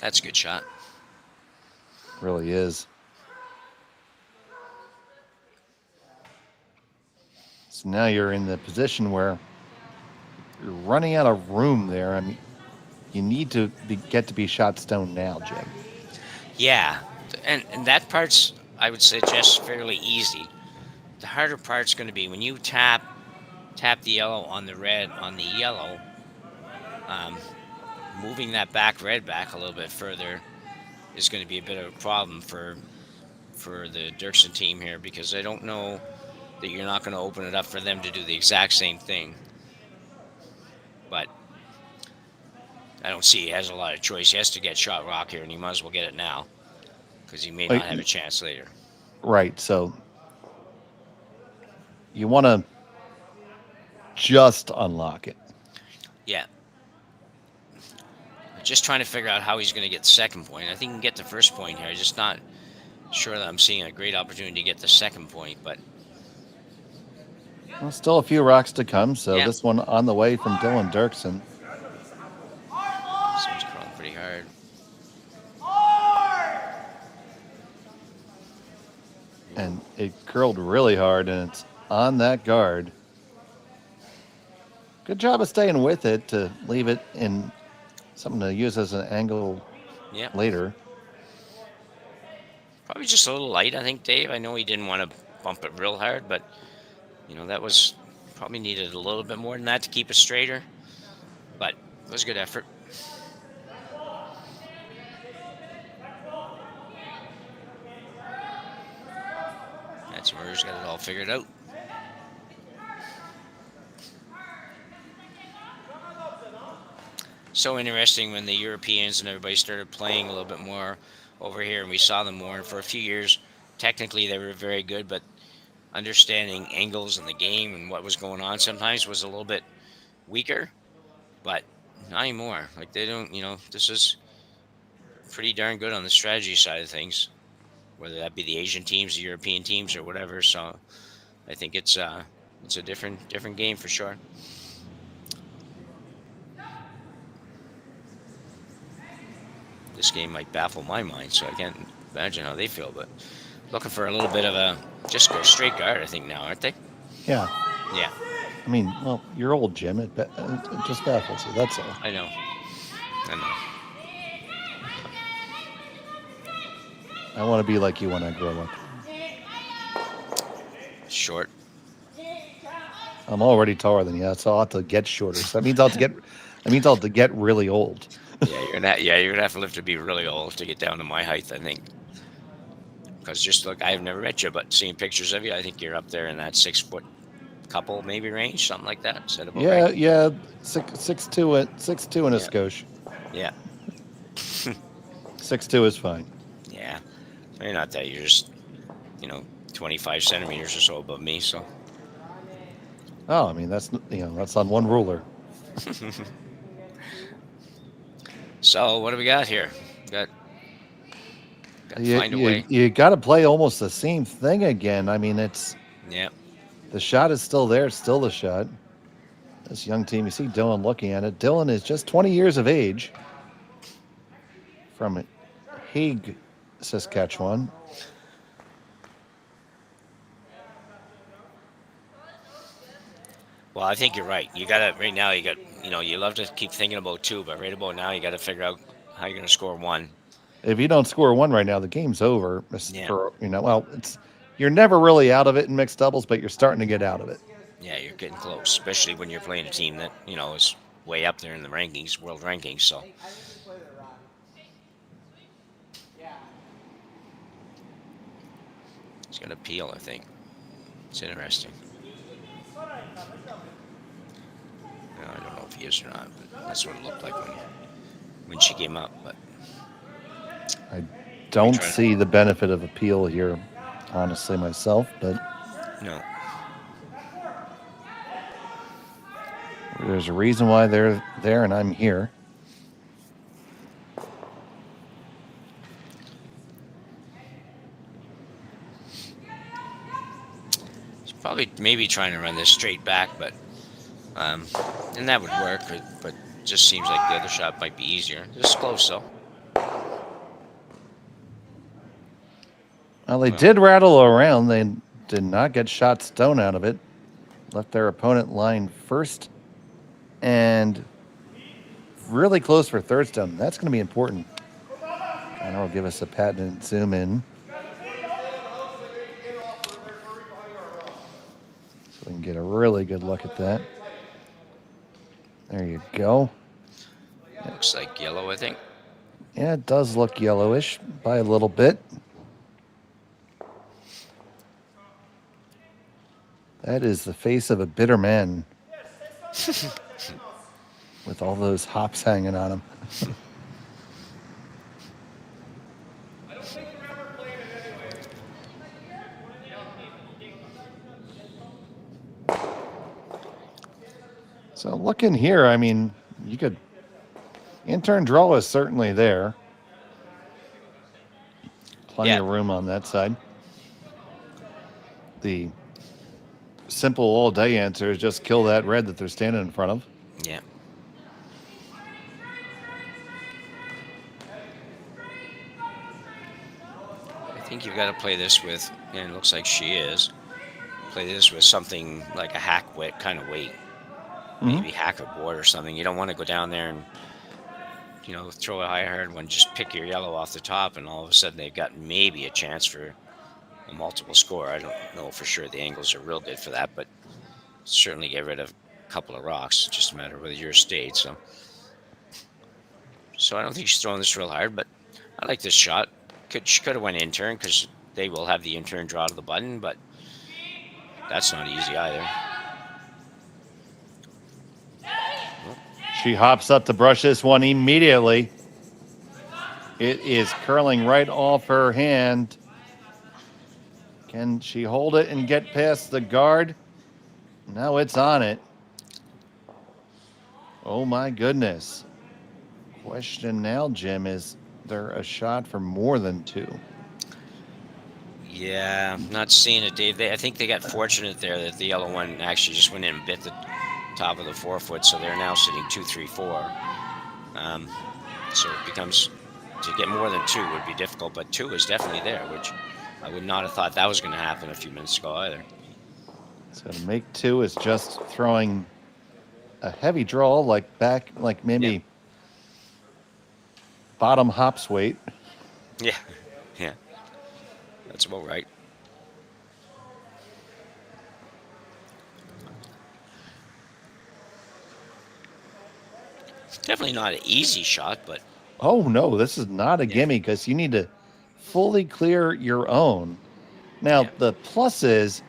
That's a good shot. Really is. So now you're in the position where you're running out of room there. I mean, you need to get to be shot stone now, Jim. Yeah, and that part's, I would suggest, fairly easy. The harder part's going to be when you tap the yellow on the red on the yellow, moving that red back a little bit further is going to be a bit of a problem for the Derksen team here, because I don't know that you're not going to open it up for them to do the exact same thing. But I don't see he has a lot of choice. He has to get shot rock here, and he might as well get it now because he may not Like, have a chance later. right. So you want to just unlock it. Yeah. Just trying to figure out how he's going to get the second point. I think he can get the first point here. Just not sure that I'm seeing a great opportunity to get the second point, but Well, still a few rocks to come. So yeah. this one on the way from Dylan Derksen. Someone's crawling pretty hard. And it curled really hard, and it's on that guard. Good job of staying with it to leave it in something to use as an angle Yeah. later. Probably just a little light, I think, Dave. I know he didn't want to bump it real hard, but, that was probably needed a little bit more than that to keep it straighter. But it was a good effort. Matsumura's got it all figured out. So interesting when the Europeans and everybody started playing a little bit more over here, and we saw them more. And for a few years, technically they were very good, but understanding angles in the game and what was going on sometimes was a little bit weaker. But not anymore. Like they don't, this is pretty darn good on the strategy side of things, whether that be the Asian teams, the European teams, or whatever. So I think it's a different game for sure. This game might baffle my mind, so I can't imagine how they feel. But looking for a little bit of a just go straight guard, I think now, aren't they? Yeah. Yeah, I mean, well, you're old, Jim. It just baffles you. That's all. I know. I want to be like you when I grow up. Short. I'm already taller than you, so I'll have to get shorter. So that means I'll have to get really old. Yeah, you're gonna have to live to be really old to get down to my height, I think. Because just look, I've never met you, but seeing pictures of you, I think you're up there in that 6 foot couple maybe range, something like that. Is that about Yeah, right? yeah, 6'2" and a Yeah. skosh. Yeah, 6'2" is fine. yeah. You're not that. You're just, 25 centimeters or so above me. So Oh, I mean that's on one ruler. So what do we got here? Got to find a way. You got to play almost the same thing again. I mean, Yeah. the shot is still there. It's still the shot. This young team, you see Dylan looking at it. Dylan is just 20 years of age from Hague, Saskatchewan. Well, I think you're right. You got to right now. You love to keep thinking about two, but right about now, you got to figure out how you're going to score one. If you don't score one right now, the game's over. Yeah. You're never really out of it in mixed doubles, but you're starting to get out of it. Yeah, you're getting close, especially when you're playing a team that is way up there in the rankings, world rankings. So it's going to peel, I think. It's interesting. I don't know if he is or not, but that's what it looked like when she came up. But I don't see the benefit of appeal here, honestly, myself, but no. There's a reason why they're there, and I'm here. He's probably maybe trying to run this straight back, but and that would work, but just seems like the other shot might be easier. Just close though. Well, they did rattle around. They did not get shot stone out of it. Left their opponent line first and really close for third stone. That's going to be important. Connor will give us a patent zoom in. So we can get a really good look at that. There you go. Looks like yellow, I think. Yeah, it does look yellowish by a little bit. That is the face of a bitter man. with all those hops hanging on them. So looking here, I mean, you could, in-turn draw is certainly there. Plenty of room on that side. The simple all-day answer is just kill that red that they're standing in front of. Yeah. I think you've got to play this with, and it looks like she is, play this with something like a hack weight, kind of weight. Maybe hack a board or something. You don't want to go down there and, you know, throw a high-hard one, just pick your yellow off the top, and all of a sudden they've got maybe a chance for a multiple score. I don't know for sure. The angles are real good for that, but certainly get rid of a couple of rocks. It's just a matter of whether you're stayed. So I don't think she's throwing this real hard, but I like this shot. She could have went in turn because they will have the in-turn draw to the button, but that's not easy either. She hops up to brush this one immediately. It is curling right off her hand. Can she hold it and get past the guard? No, it's on it. Oh my goodness. Question now, Jim, is there a shot for more than 2? Yeah, I'm not seeing it, Dave. I think they got fortunate there that the yellow one actually just went in and bit the top of the 4-foot, so they're now sitting 2, 3, 4. So it becomes, to get more than 2 would be difficult, but 2 is definitely there, which I would not have thought that was going to happen a few minutes ago either. So to make 2 is just throwing a heavy draw, like maybe bottom hops weight. Yeah, that's about right. Definitely not an easy shot, but... Oh, no, this is not a gimme because you need to fully clear your own. Now, the plus is,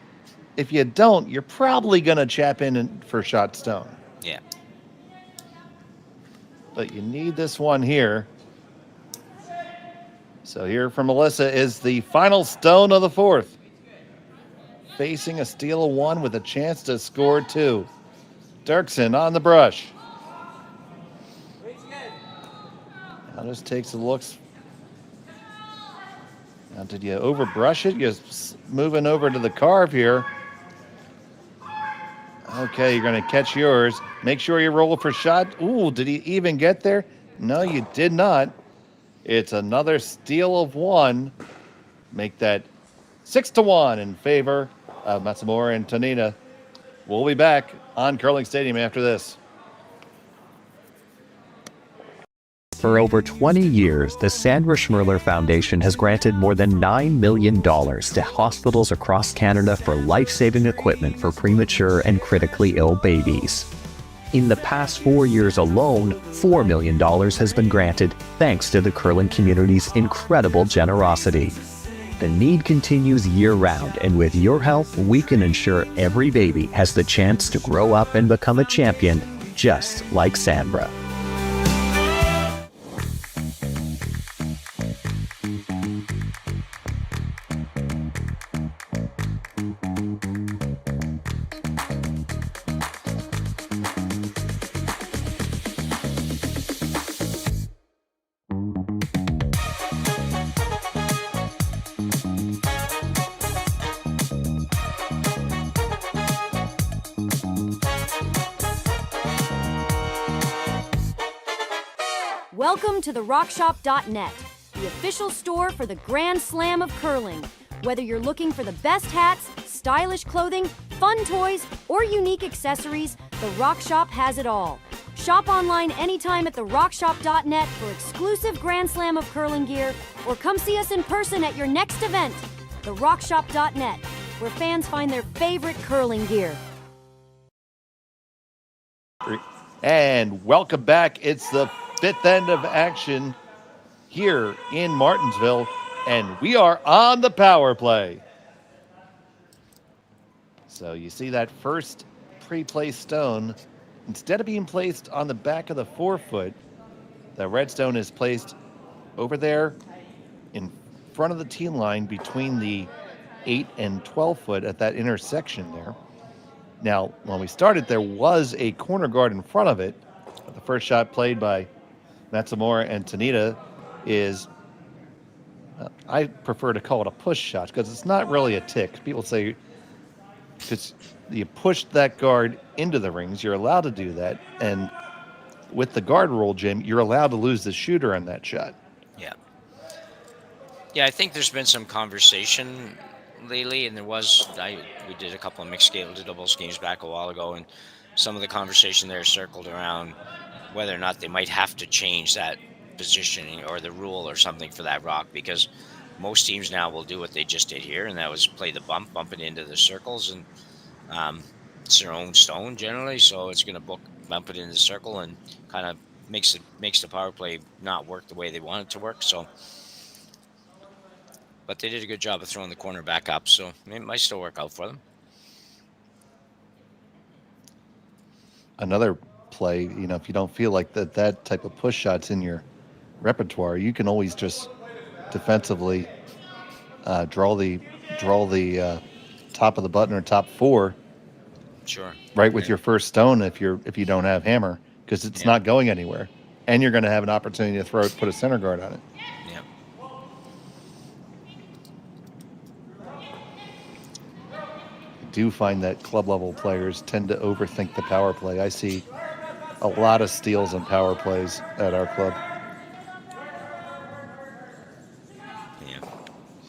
if you don't, you're probably going to chap in for shot stone. Yeah. But you need this one here. So here from Melissa is the final stone of the 4th. Facing a steal of 1 with a chance to score 2. Derksen on the brush. Now just takes a look. Now, did you overbrush it? You're moving over to the carve here. Okay, you're going to catch yours. Make sure you roll for shot. Ooh, did he even get there? No, you did not. It's another steal of 1. Make that 6-1 in favor of Matsumura and Tanida. We'll be back on Curling Stadium after this. For over 20 years, the Sandra Schmirler Foundation has granted more than $9 million to hospitals across Canada for life-saving equipment for premature and critically ill babies. In the past 4 years alone, $4 million has been granted thanks to the curling community's incredible generosity. The need continues year-round, and with your help, we can ensure every baby has the chance to grow up and become a champion, just like Sandra. Welcome to the RockShop.net, the official store for the Grand Slam of curling. Whether you're looking for the best hats, stylish clothing, fun toys, or unique accessories, the Rock Shop has it all. Shop online anytime at the RockShop.net for exclusive Grand Slam of curling gear, or come see us in person at your next event. The RockShop.net, where fans find their favorite curling gear. And welcome back. It's the 5th end of action here in Martinsville, and we are on the power play. So you see that first pre-play stone instead of being placed on the back of the forefoot, the red stone is placed over there in front of the tee line between the 8 and 12 foot at that intersection there. Now, when we started, there was a corner guard in front of it. But the first shot played by Matsumura and Tanida is, I prefer to call it a push shot because it's not really a tick. People say because you push that guard into the rings, you're allowed to do that. And with the guard rule, Jim, you're allowed to lose the shooter on that shot. Yeah. Yeah, I think there's been some conversation lately, and we did a couple of mixed scale to doubles games back a while ago, and some of the conversation there circled around whether or not they might have to change that positioning or the rule or something for that rock, because most teams now will do what they just did here, and that was play the bump it into the circles, and it's their own stone generally, so it's going to bump it in the circle and kind of makes the power play not work the way they want it to work. So, but they did a good job of throwing the corner back up, so it might still work out for them. Another play, if you don't feel like that type of push shot's in your repertoire, you can always just defensively draw the top of the button or top four. Sure. Right with your first stone if you don't have hammer, because it's not going anywhere, and you're going to have an opportunity to put a center guard on it. Yeah. I do find that club level players tend to overthink the power play. I see a lot of steals and power plays at our club. Yeah.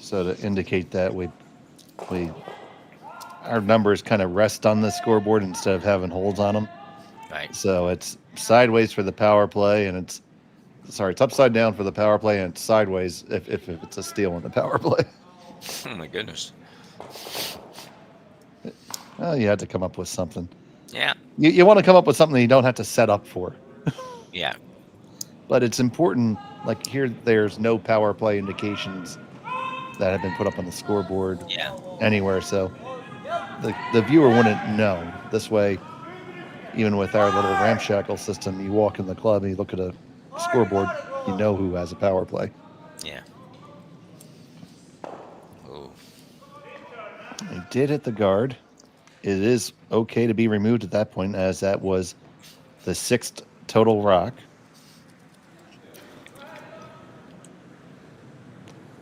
So to indicate that our numbers kind of rest on the scoreboard instead of having holes on them. Right. So it's sideways for the power play, and it's upside down for the power play, and it's sideways if it's a steal in the power play. Oh my goodness. Well, you had to come up with something. Yeah. You want to come up with something you don't have to set up for. Yeah. But it's important, like here, there's no power play indications that have been put up on the scoreboard anywhere. So the viewer wouldn't know. This way, even with our little ramshackle system, you walk in the club and you look at a scoreboard, you know who has a power play. Yeah. Oh. He did hit the guard. It is okay to be removed at that point, as that was the 6th total rock.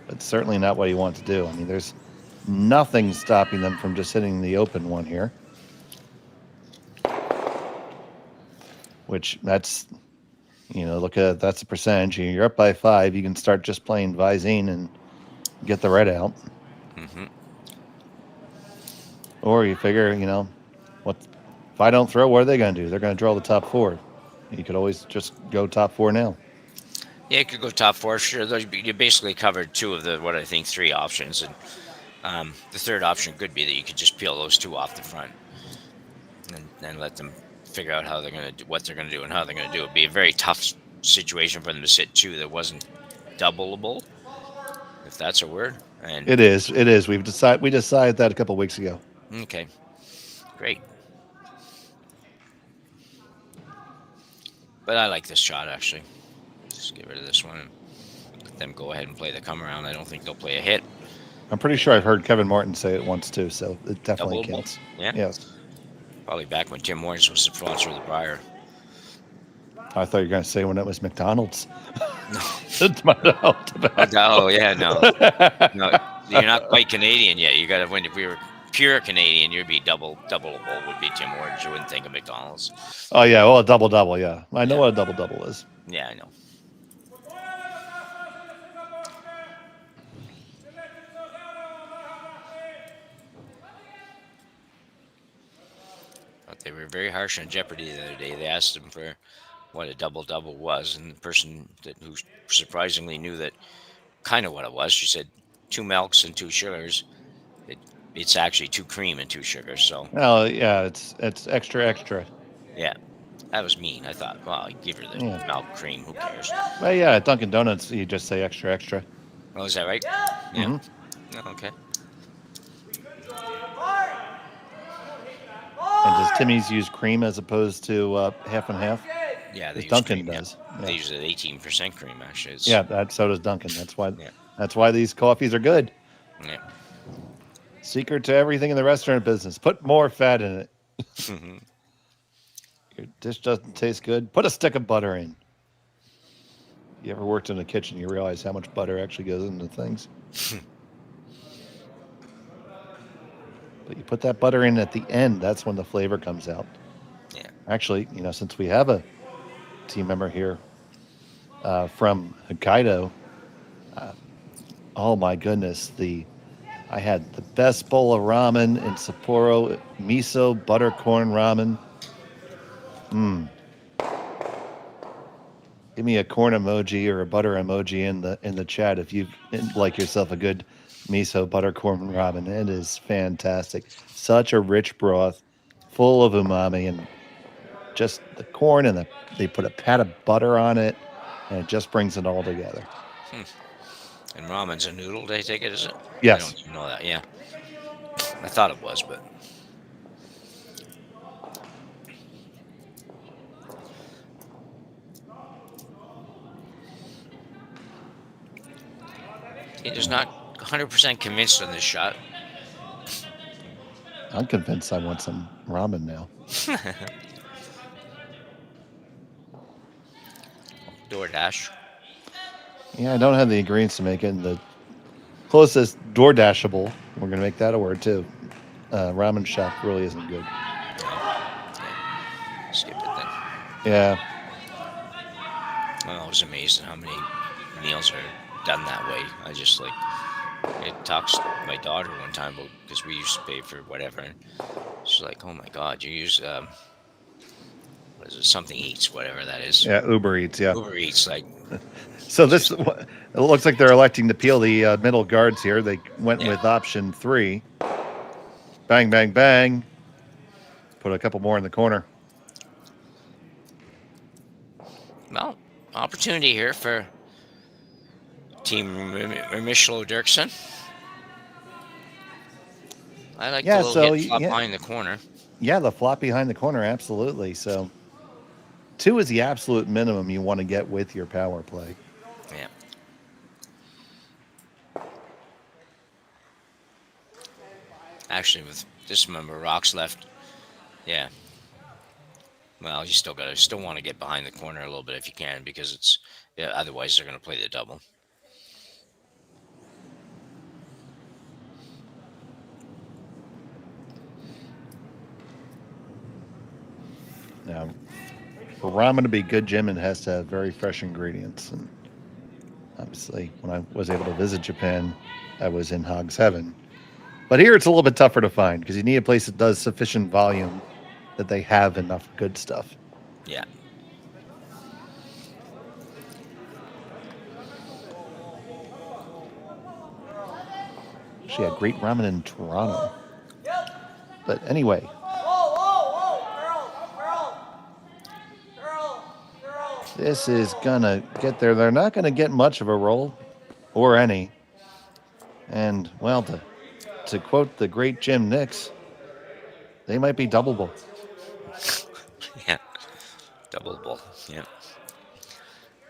But certainly not what he wants to do. I mean, there's nothing stopping them from just hitting the open one here. Which that's, that's the percentage. You're up by 5. You can start just playing Visine and get the red out. Mm-hmm. Or you figure, if I don't throw, what are they going to do? They're going to draw the top 4. You could always just go top 4 now. Yeah, you could go top 4, sure. You basically covered 2 of the, 3 options. And the third option could be that you could just peel those 2 off the front and let them figure out how they're going to do, what they're going to do and how they're going to do it. It'd be a very tough situation for them to sit 2 that wasn't doubleable, if that's a word. And It is. We decided that a couple weeks ago. Okay, great. But I like this shot, actually. Just get rid of this one and let them go ahead and play the come around. I don't think they'll play a hit. I'm pretty sure I've heard Kevin Martin say it once too, so it definitely Doubleable? counts. Yeah? Yes. Probably back when Tim Morris was the sponsor of the Briar. I thought you were going to say when it was McDonald's. No. Oh, yeah, no. No, you're not quite Canadian yet. You got to, if we were pure Canadian, you'd be doubleable would be Tim Hortons. You wouldn't think of McDonald's. Oh, yeah. Well, a double-double, yeah. I know what a double-double is. Yeah, I know. But they were very harsh on Jeopardy the other day. They asked them for what a double-double was, and the person who surprisingly knew that kind of what it was, she said 2 milks and 2 sugars. It's actually 2 cream and 2 sugars. So. Oh yeah, it's extra. Yeah, that was mean. I thought, well, I'll give her the milk cream. Who cares? Well, yeah, at Dunkin' Donuts, you just say extra. Oh, is that right? Yeah. Mm-hmm. Oh, okay. does Timmy's use cream as opposed to half and half? Yeah, they As use Dunkin' cream. does. Yeah. They use 18% cream. Actually, it's, Yeah, so does Dunkin'. Yeah. That's why these coffees are good. Yeah. Secret to everything in the restaurant business: put more fat in it. Your dish doesn't taste good. Put a stick of butter in. You ever worked in a kitchen? You realize how much butter actually goes into things. But you put that butter in at the end. That's when the flavor comes out. Yeah. Actually, since we have a team member here from Hokkaido, oh my goodness, I had the best bowl of ramen in Sapporo, miso buttercorn ramen. Give me a corn emoji or a butter emoji in the chat if you like yourself a good miso buttercorn ramen. It is fantastic. Such a rich broth, full of umami, and just the corn and they put a pat of butter on it, and it just brings it all together. And ramen's a noodle, they take it, is it? Yes. I don't even know that, yeah. I thought it was, but... He is not 100% convinced on this shot. I'm convinced I want some ramen now. DoorDash. Yeah, I don't have the ingredients to make it. And the closest DoorDashable, we're going to make that a word too, ramen shop really isn't good. Yeah. Skip it then. Yeah. I was amazed at how many meals are done that way. I just it talks to my daughter one time because we used to pay for whatever, and she's like, "Oh my God, you use what is it? Something Eats, whatever that is." Yeah, Uber Eats. Yeah. Uber Eats, So it looks like they're electing to peel the middle guards here. They went with option 3. Bang, bang, bang. Put a couple more in the corner. Well, opportunity here for Team Remeshylo Derksen. I like the little hit flop behind the corner. Yeah, the flop behind the corner, absolutely. So 2 is the absolute minimum you want to get with your power play. Yeah. Actually, with this number of rocks left, yeah. Well, you still want to get behind the corner a little bit if you can, because otherwise they're going to play the double. Now, for ramen to be good, Jim, it has to have very fresh ingredients. And obviously, when I was able to visit Japan, I was in Hog's Heaven. But here it's a little bit tougher to find because you need a place that does sufficient volume that they have enough good stuff. Yeah. She had great ramen in Toronto. But anyway. This is going to get there. They're not going to get much of a roll, or any. And, well, to quote the great Jim Nix, they might be doubleable. Yeah. Doubleable. Yeah.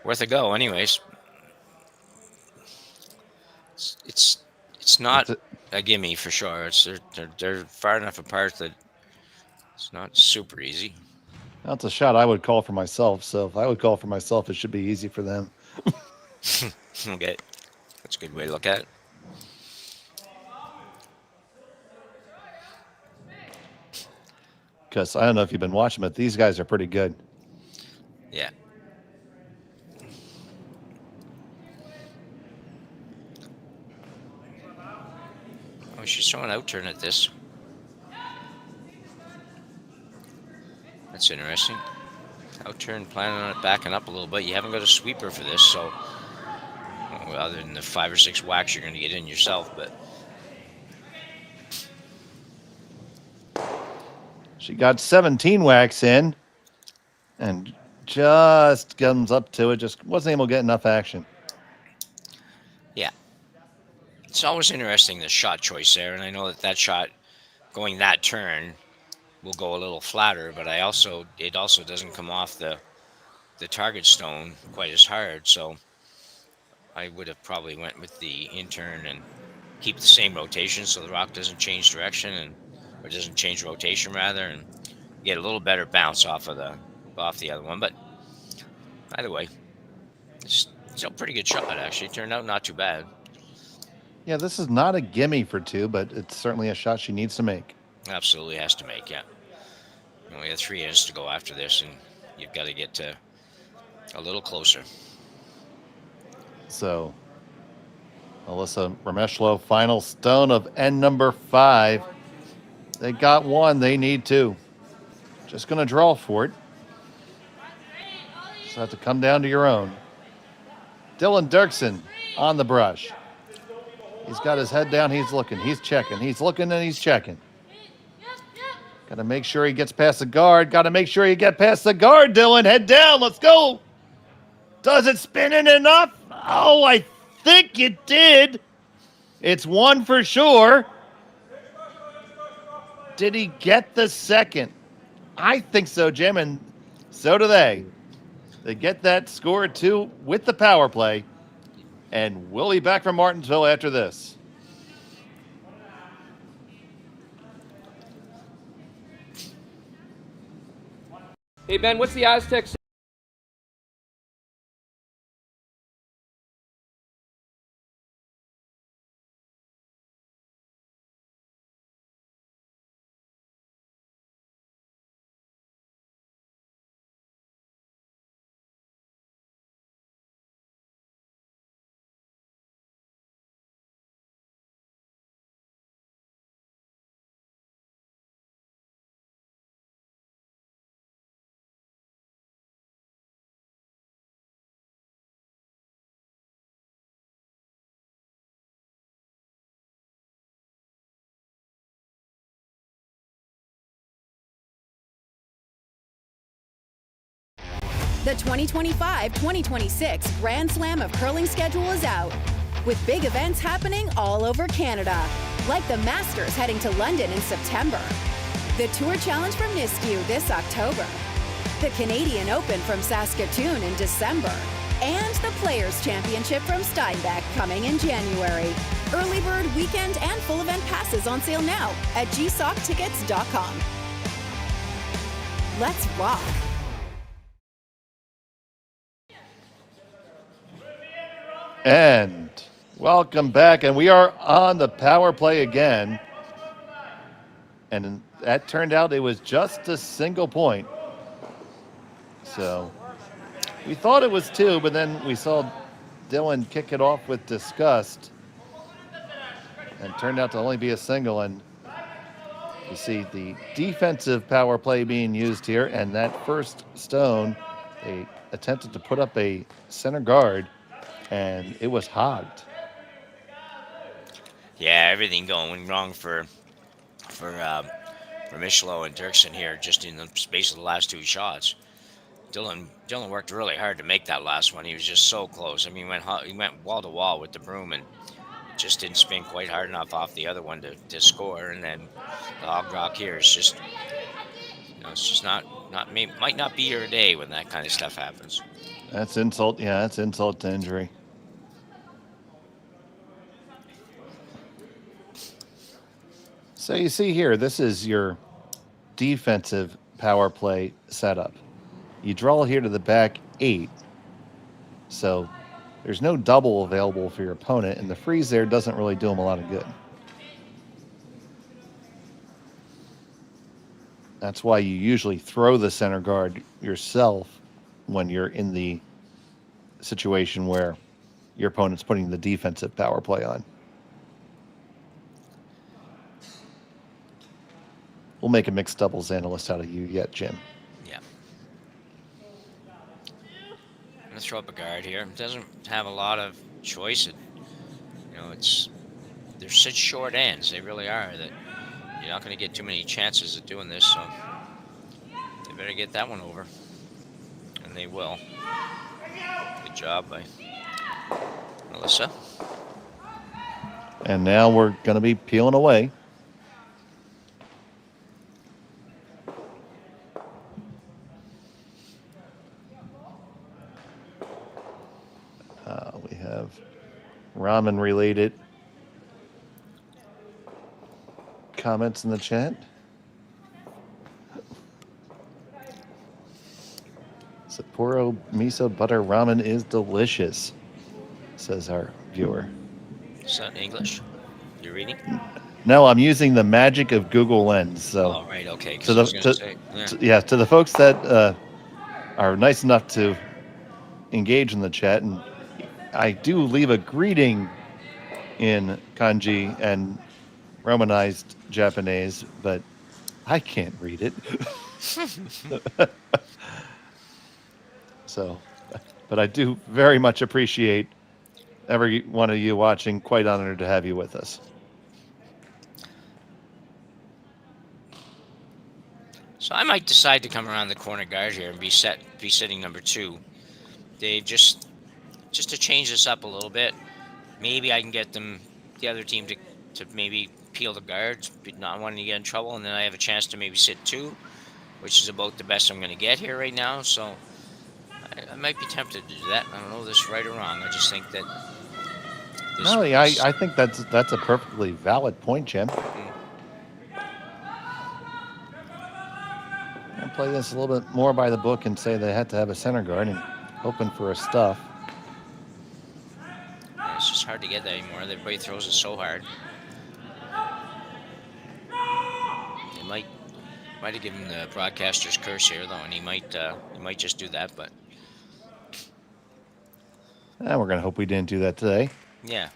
Worth a go, anyways. It's not a gimme for sure. They're far enough apart that it's not super easy. That's a shot I would call for myself. So if I would call for myself, it should be easy for them. Okay. That's a good way to look at it. Because I don't know if you've been watching, but these guys are pretty good. Yeah. Oh, she's throwing an out-turn at this. That's interesting. Out-turn, planning on it backing up a little bit. You haven't got a sweeper for this, so... Well, other than the 5 or 6 whacks you're going to get in yourself, but... She got 17 whacks in and just comes up to it. Just wasn't able to get enough action. Yeah. It's always interesting, the shot choice there, and I know that shot going that turn will go a little flatter, but it also doesn't come off the target stone quite as hard. So I would have probably went with the intern and keep the same rotation so the rock doesn't change direction or doesn't change rotation rather, and get a little better bounce off the other one. But either way, it's still a pretty good shot actually. Turned out not too bad. Yeah, this is not a gimme for 2, but it's certainly a shot she needs to make. Absolutely has to make, yeah. You only have 3 innings to go after this, and you've got to get to a little closer. So, Alyssa Remeshylo, final stone of end number 5. They got 1. They need 2. Just going to draw for it. Just have to come down to your own. Dylan Derksen on the brush. He's got his head down. He's looking. He's checking. He's looking and he's checking. Got to make sure he gets past the guard. Got to make sure you get past the guard, Dylan. Head down. Let's go. Does it spin in enough? Oh, I think it did. It's 1 for sure. Did he get the second? I think so, Jim, and so do they. They get that score 2 with the power play. And we'll be back from Martinsville after this. Hey, Ben, what's the Aztecs? The 2025-2026 Grand Slam of Curling schedule is out, with big events happening all over Canada, like the Masters heading to London in September, the Tour Challenge from Nisku this October, the Canadian Open from Saskatoon in December, and the Players' Championship from Steinbeck coming in January. Early bird weekend and full event passes on sale now at gsocktickets.com. Let's rock! And welcome back. And we are on the power play again. And that turned out it was just a single point. So we thought it was 2, but then we saw Dylan kick it off with disgust. And turned out to only be a single. And you see the defensive power play being used here. And that first stone, they attempted to put up a center guard. And it was hogged. Yeah, everything going wrong for Remeshylo and Derksen here, just in the space of the last 2 shots. Dylan worked really hard to make that last one. He was just so close. I mean, he went wall to wall with the broom and just didn't spin quite hard enough off the other one to score. And then the hog rock here is just, it's just might not be your day when that kind of stuff happens. That's insult. Yeah, that's insult to injury. So you see here, this is your defensive power play setup. You draw here to the back 8. So there's no double available for your opponent, and the freeze there doesn't really do them a lot of good. That's why you usually throw the center guard yourself when you're in the situation where your opponent's putting the defensive power play on. We'll make a mixed doubles analyst out of you yet, Jim. Yeah. I'm going to throw up a guard here. It doesn't have a lot of choice. They're such short ends. They really are, that you're not going to get too many chances of doing this, so they better get that one over. And they will. Good job by Melissa. And now we're going to be peeling away. of ramen related comments in the chat. Sapporo miso butter ramen is delicious, says our viewer. Is that English? You're reading? No, I'm using the magic of Google Lens. So, Oh, right. Okay. to Because I the was going to say, to the folks that are nice enough to engage in the chat, and I do leave a greeting in kanji and romanized Japanese, but I can't read it. So, but I do very much appreciate every one of you watching. Quite honored to have you with us. So I might decide to come around the corner guard here and be sitting number 2. Dave, just to change this up a little bit. Maybe I can get the other team to maybe peel the guards, not wanting to get in trouble, and then I have a chance to maybe sit 2, which is about the best I'm going to get here right now. So I might be tempted to do that. I don't know if this is right or wrong. I just think that No, yeah, I think that's a perfectly valid point, Jim. I'll play this a little bit more by the book and say they had to have a center guard and hoping for a stuff. Yeah, it's just hard to get that anymore. Everybody throws it so hard. It might have given the broadcaster's curse here though, and he might just do that. But we're gonna hope we didn't do that today. yeah.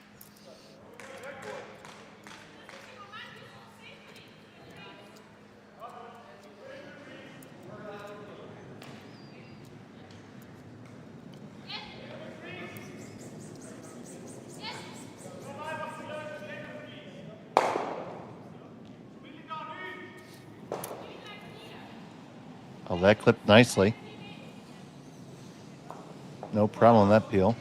Oh, that clipped nicely. No problem on that peel.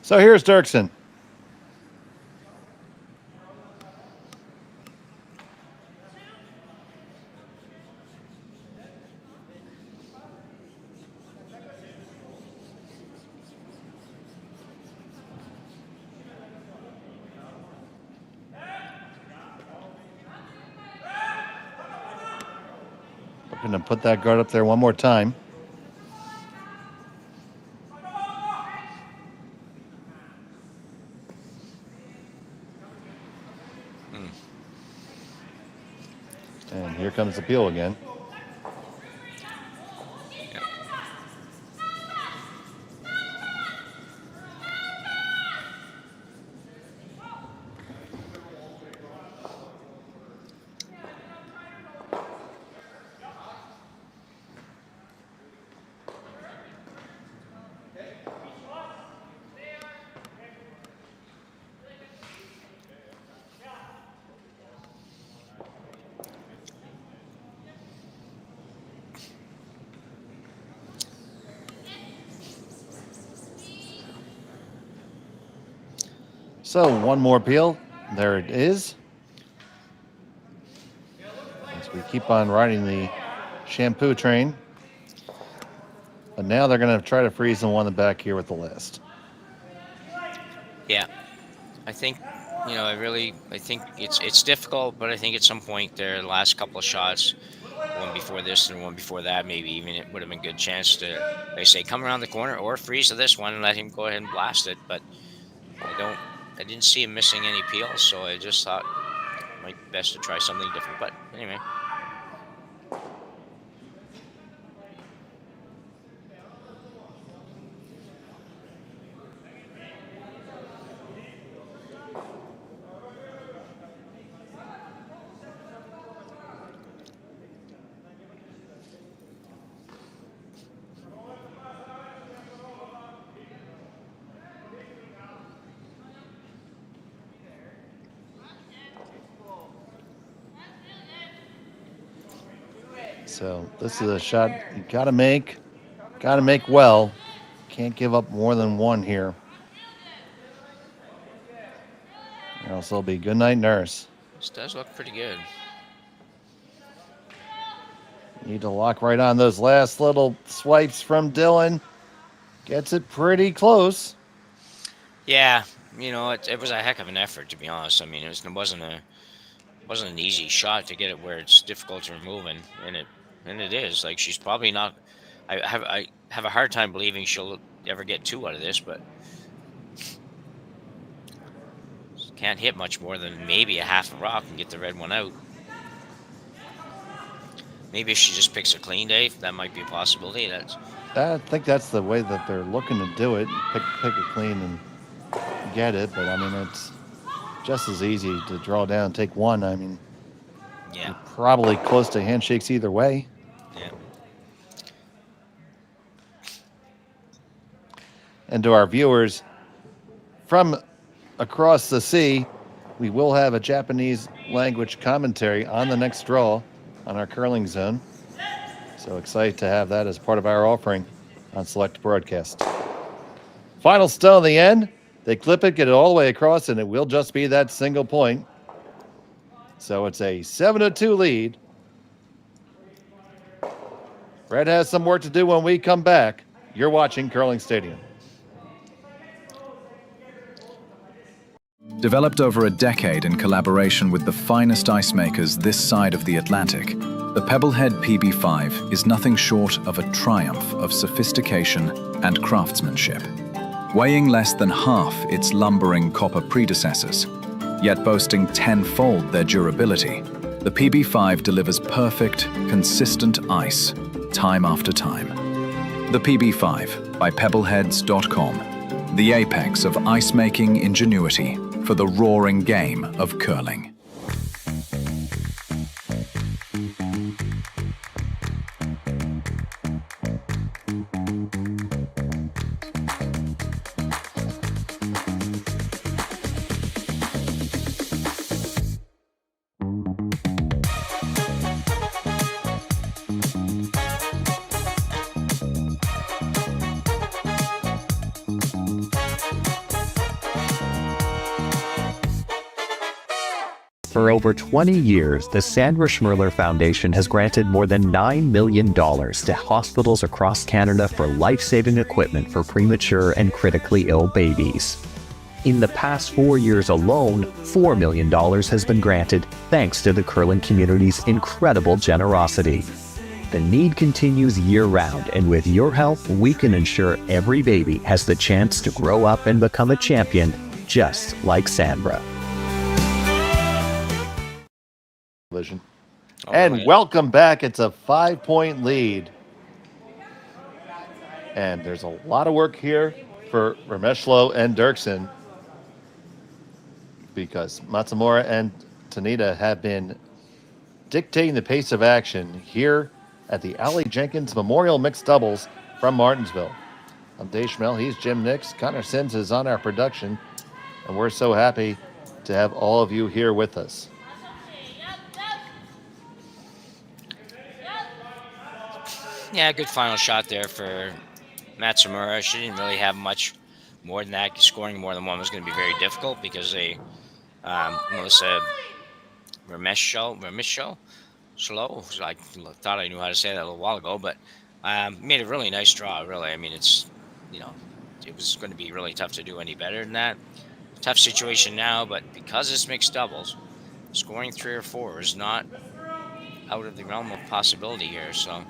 So here's Derksen. Looking to put that guard up there one more time. And here comes the peel again. So one more peel. There it is. As we keep on riding the shampoo train. But now they're going to try to freeze the one back here with the list. Yeah. I think, I think it's difficult, but I think at some point there, the last couple of shots, one before this and one before that, maybe even it would have been a good chance to, they say, come around the corner or freeze to this one and let him go ahead and blast it. But I didn't see him missing any peels, so I just thought it might be best to try something different. But anyway. So this is a shot you gotta make well. Can't give up more than one here. Or else it'll be good night, nurse. This does look pretty good. Need to lock right on those last little swipes from Dylan. Gets it pretty close. Yeah, it was a heck of an effort, to be honest. I mean, it wasn't an easy shot to get it where it's difficult to remove, and it is. Like, she's probably not. I have a hard time believing she'll ever get two out of this, but can't hit much more than maybe a half a rock and get the red one out. Maybe if she just picks a clean, Dave, that might be a possibility. I think that's the way that they're looking to do it. Pick it clean and get it. But I mean, it's just as easy to draw down and take one. I mean, yeah, you're probably close to handshakes either way. Yeah. And to our viewers from across the sea, we will have a Japanese language commentary on the next draw on our curling zone. So excited to have that as part of our offering on Select Broadcast. Final stone in the end. They clip it, get it all the way across, and it will just be that single point. So it's a 7-2 lead. Red has some work to do when we come back. You're watching Curling Stadium. Developed over a decade in collaboration with the finest ice makers this side of the Atlantic, the Pebblehead PB5 is nothing short of a triumph of sophistication and craftsmanship. Weighing less than half its lumbering copper predecessors, yet boasting tenfold their durability, the PB5 delivers perfect, consistent ice, time after time. The PB5 by Pebbleheads.com, the apex of ice-making ingenuity for the roaring game of curling. For over 20 years, the Sandra Schmirler Foundation has granted more than $9 million to hospitals across Canada for life-saving equipment for premature and critically ill babies. In the past 4 years alone, $4 million has been granted thanks to the curling community's incredible generosity. The need continues year-round, and with your help, we can ensure every baby has the chance to grow up and become a champion, just like Sandra. And welcome back. It's a 5-point lead. And there's a lot of work here for Remeshylo and Derksen because Matsumura and Tanida have been dictating the pace of action here at the Ali Jenkins Memorial Mixed Doubles from Martinsville. I'm Dave Schmel. He's Jim Nix. Connor Sims is on our production. And we're so happy to have all of you here with us. Yeah, good final shot there for Matsumura. She didn't really have much more than that. Scoring more than one was going to be very difficult because Melissa Remeshylo, I thought I knew how to say that a little while ago, but made a really nice draw, really. I mean, it was going to be really tough to do any better than that. Tough situation now, but because it's mixed doubles, scoring 3 or 4 is not out of the realm of possibility here, so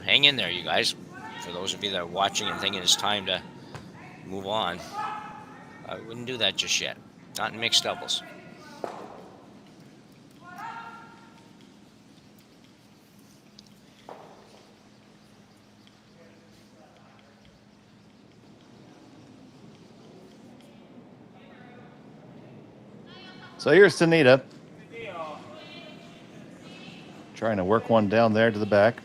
hang in there, you guys. For those of you that are watching and thinking it's time to move on, I wouldn't do that just yet. Not in mixed doubles. So here's Tanida. Trying to work one down there to the back.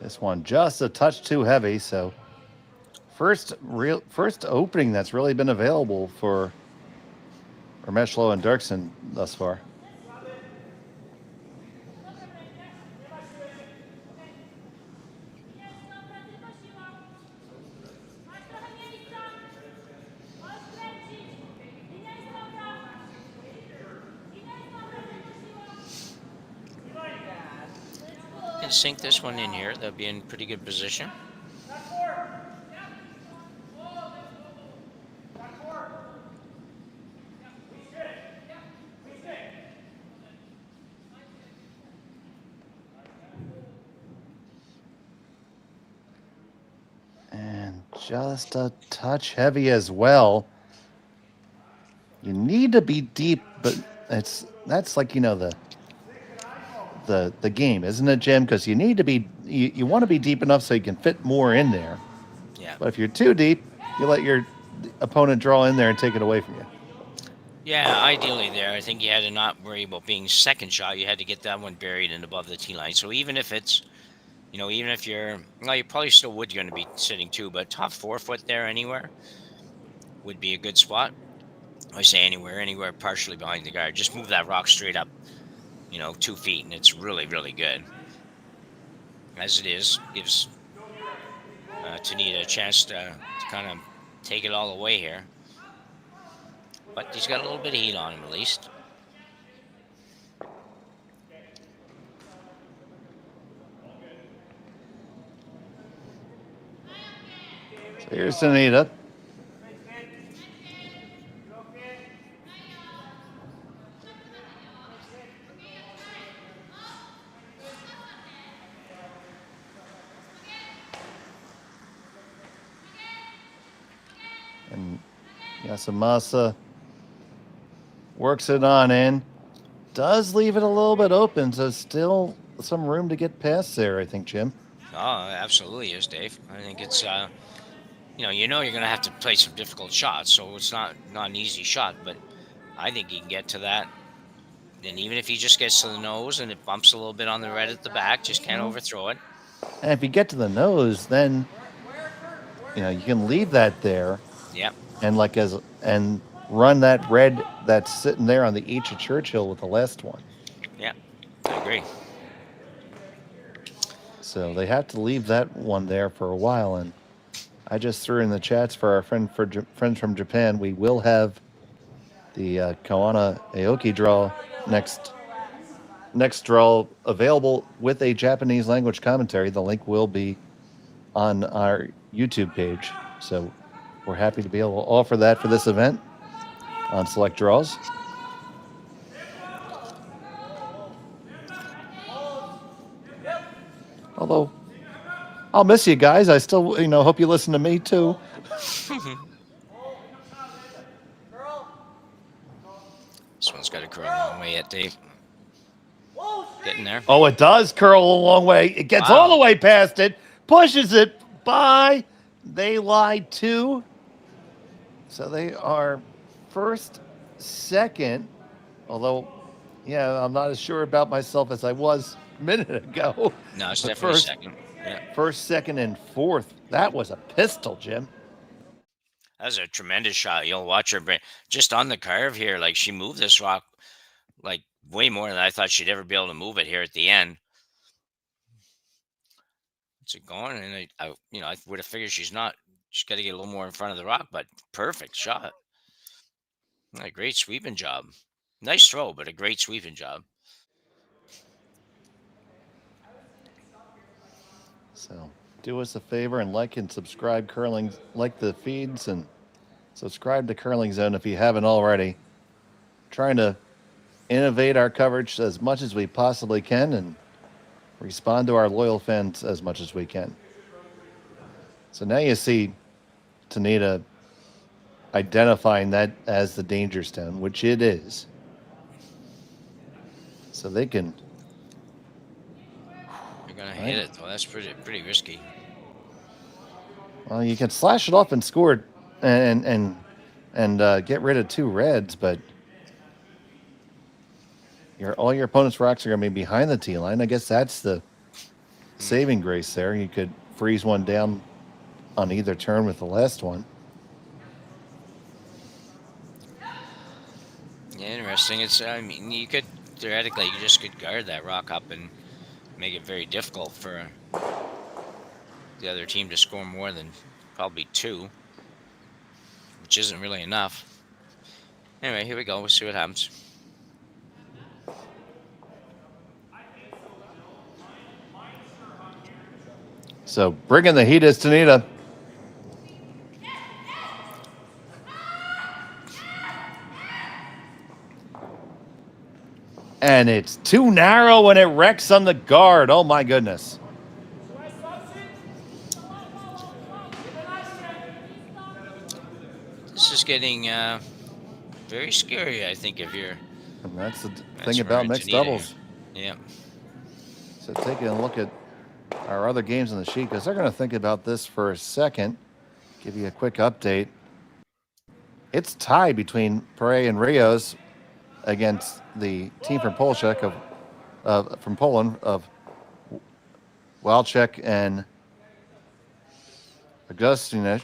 This one just a touch too heavy, so first opening that's really been available for Remeshylo and Derksen thus far. Can sink this one in here. They'll be in pretty good position. And just a touch heavy as well. You need to be deep, but that's like, you know, the game, isn't it, Jim? Because you need to be, you want to be deep enough so you can fit more in there. Yeah. But if you're too deep, you let your opponent draw in there and take it away from you. Yeah, ideally there. I think you had to not worry about being second shot. You had to get that one buried and above the tee line. So even if it's, you know, even if you're, well, you probably still would going to be sitting too, but top 4 foot there anywhere would be a good spot. I say anywhere partially behind the guard. Just move that rock straight up, you know, 2 feet, and it's really, really good. As it is, gives Tanida a chance to kind of take it all away here. But he's got a little bit of heat on him at least. So here's Tanida. And Yasamasa works it on in. Does leave it a little bit open, so still some room to get past there, I think, Jim. Oh, absolutely is, Dave. I think it's, you know you're going to have to play some difficult shots, so it's not an easy shot, but I think he can get to that. And even if he just gets to the nose and it bumps a little bit on the red at the back, just can't overthrow it. And if you get to the nose, then, you know, you can leave that there. Yep. And run that red that's sitting there on the H of Churchill with the last one. Yeah, I agree. So they have to leave that one there for a while. And I just threw in the chats for our friends from Japan. We will have the Kawana Aoki draw next draw available with a Japanese language commentary. The link will be on our YouTube page. So we're happy to be able to offer that for this event on select draws. Although I'll miss you guys. I still, you know, hope you listen to me too. This one's got to curl a long way yet, Dave. Getting there. Oh, it does curl a long way. It gets all the way past it, pushes it by. They lied too. So they are first, second, although, yeah, I'm not as sure about myself as I was a minute ago. No, it's definitely second. Yeah. First, second, and fourth. That was a pistol, Jim. That was a tremendous shot. You'll watch her just on the carve here. Like, she moved this rock like way more than I thought she'd ever be able to move it here at the end. What's it going? And I would have figured she's got to get a little more in front of the rock, but perfect shot. A great sweeping job. Nice throw, but a great sweeping job. So do us a favor and like and subscribe Curling, like the feeds and subscribe to Curling Zone if you haven't already. Trying to innovate our coverage as much as we possibly can and respond to our loyal fans as much as we can. So now you see Tanida identifying that as the danger stone, which it is. So they can. They're gonna hit it though. That's pretty risky. Well, you can slash it off and score it and get rid of 2 reds, but all your opponent's rocks are going to be behind the tee line. I guess that's the saving grace there. You could freeze one down on either turn with the last one. Yeah, interesting. It's, I mean, you could theoretically, you just could guard that rock up and make it very difficult for the other team to score more than probably 2, which isn't really enough. Anyway, here we go. We'll see what happens. So bringing the heat is Tanida. And it's too narrow when it wrecks on the guard. Oh, my goodness. This is getting very scary, I think, if you're... And that's the thing about mixed Tanida. doubles. Yeah. So taking a look at our other games on the sheet, because they're going to think about this for a second. Give you a quick update. It's tied between Pare and Rios against the team from Polczek from Poland of Walczek and Augustinek.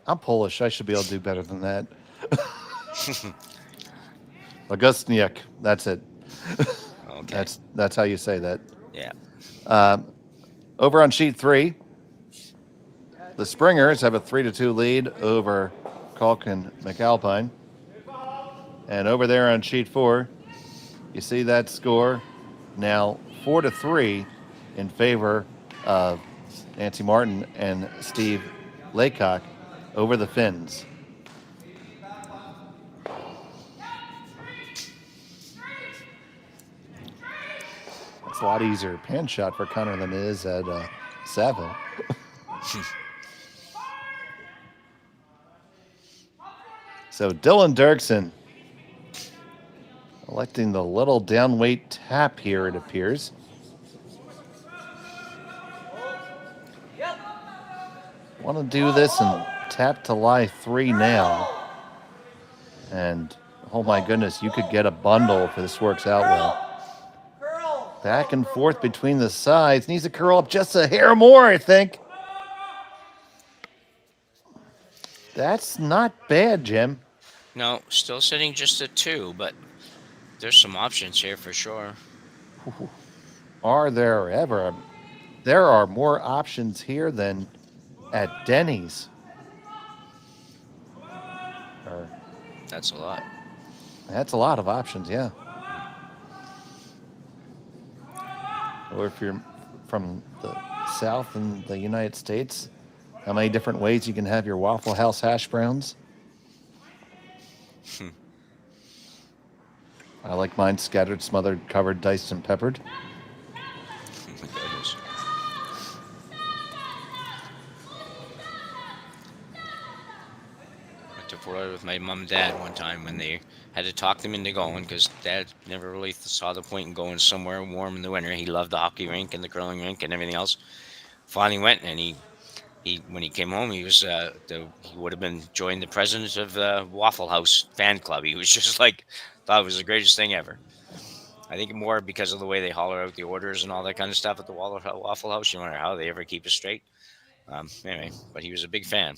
I'm Polish. I should be able to do better than that. Augustinek. That's it. Okay. That's how you say that. Yeah. Over on sheet 3, the Springers have a 3-2 lead over Kalk and McAlpine. And over there on sheet 4, you see that score now 4-3 in favor of Nancy Martin and Steve Laycock over the Finns. It's a lot easier pan shot for Connor than it is at Saville. So Dylan Derksen electing the little downweight tap here, it appears. Want to do this and tap to lie 3 now. And oh my goodness, you could get a bundle if this works out well. Back and forth between the sides. Needs to curl up just a hair more, I think. That's not bad, Jim. No, still sitting just at 2, but there's some options here for sure. Are there ever? There are more options here than at Denny's. That's a lot. That's a lot of options, yeah. Or if you're from the South in the United States, how many different ways you can have your Waffle House hash browns? I like mine scattered, smothered, covered, diced, and peppered. Went to Florida with my mom and dad one time when they had to talk them into going because Dad never really saw the point in going somewhere warm in the winter. He loved the hockey rink and the curling rink and everything else. Finally went, and he when he came home, he was he would have been joined the president of the Waffle House fan club. He was just like, thought it was the greatest thing ever. I think more because of the way they holler out the orders and all that kind of stuff at the Waffle House. You wonder how they ever keep it straight. Anyway, but he was a big fan.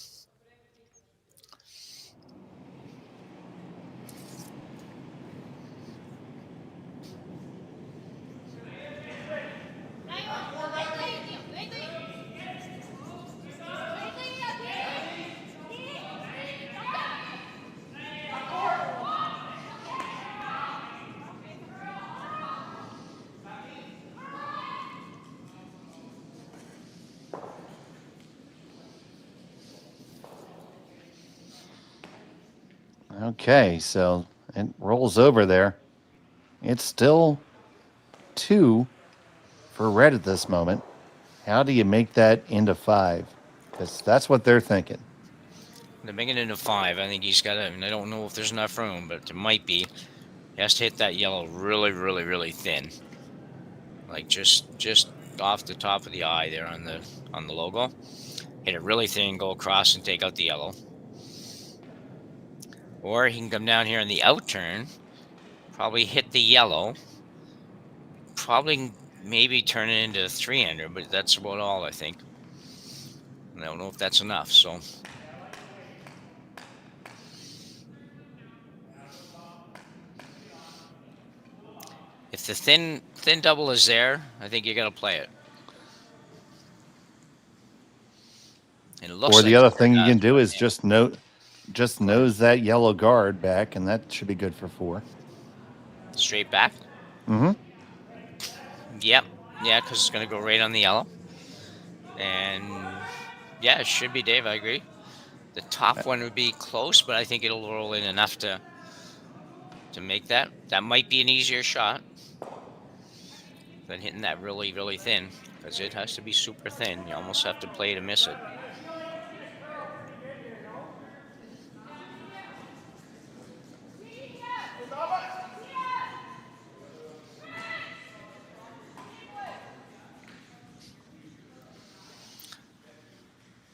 Okay, so it rolls over there. It's still 2 for red at this moment. How do you make that into 5? Because that's what they're thinking. To make it into 5, I think he's got to, and I don't know if there's enough room, but there might be. He has to hit that yellow really, really, really thin. Like just off the top of the eye there on the logo. Hit it really thin, go across and take out the yellow. Or he can come down here on the out turn, probably hit the yellow, probably maybe turn it into a 3-hander, but that's about all, I think. I don't know if that's enough, so. If the thin double is there, I think you got to play it. And it looks Or like the other Florida thing you can does, do but is yeah. just nose that yellow guard back, and that should be good for 4. Straight back? Mm-hmm. Yep. Yeah, because it's going to go right on the yellow. And yeah, it should be, Dave. I agree. The top one would be close, but I think it'll roll in enough to make that. That might be an easier shot than hitting that really, really thin, because it has to be super thin. You almost have to play to miss it.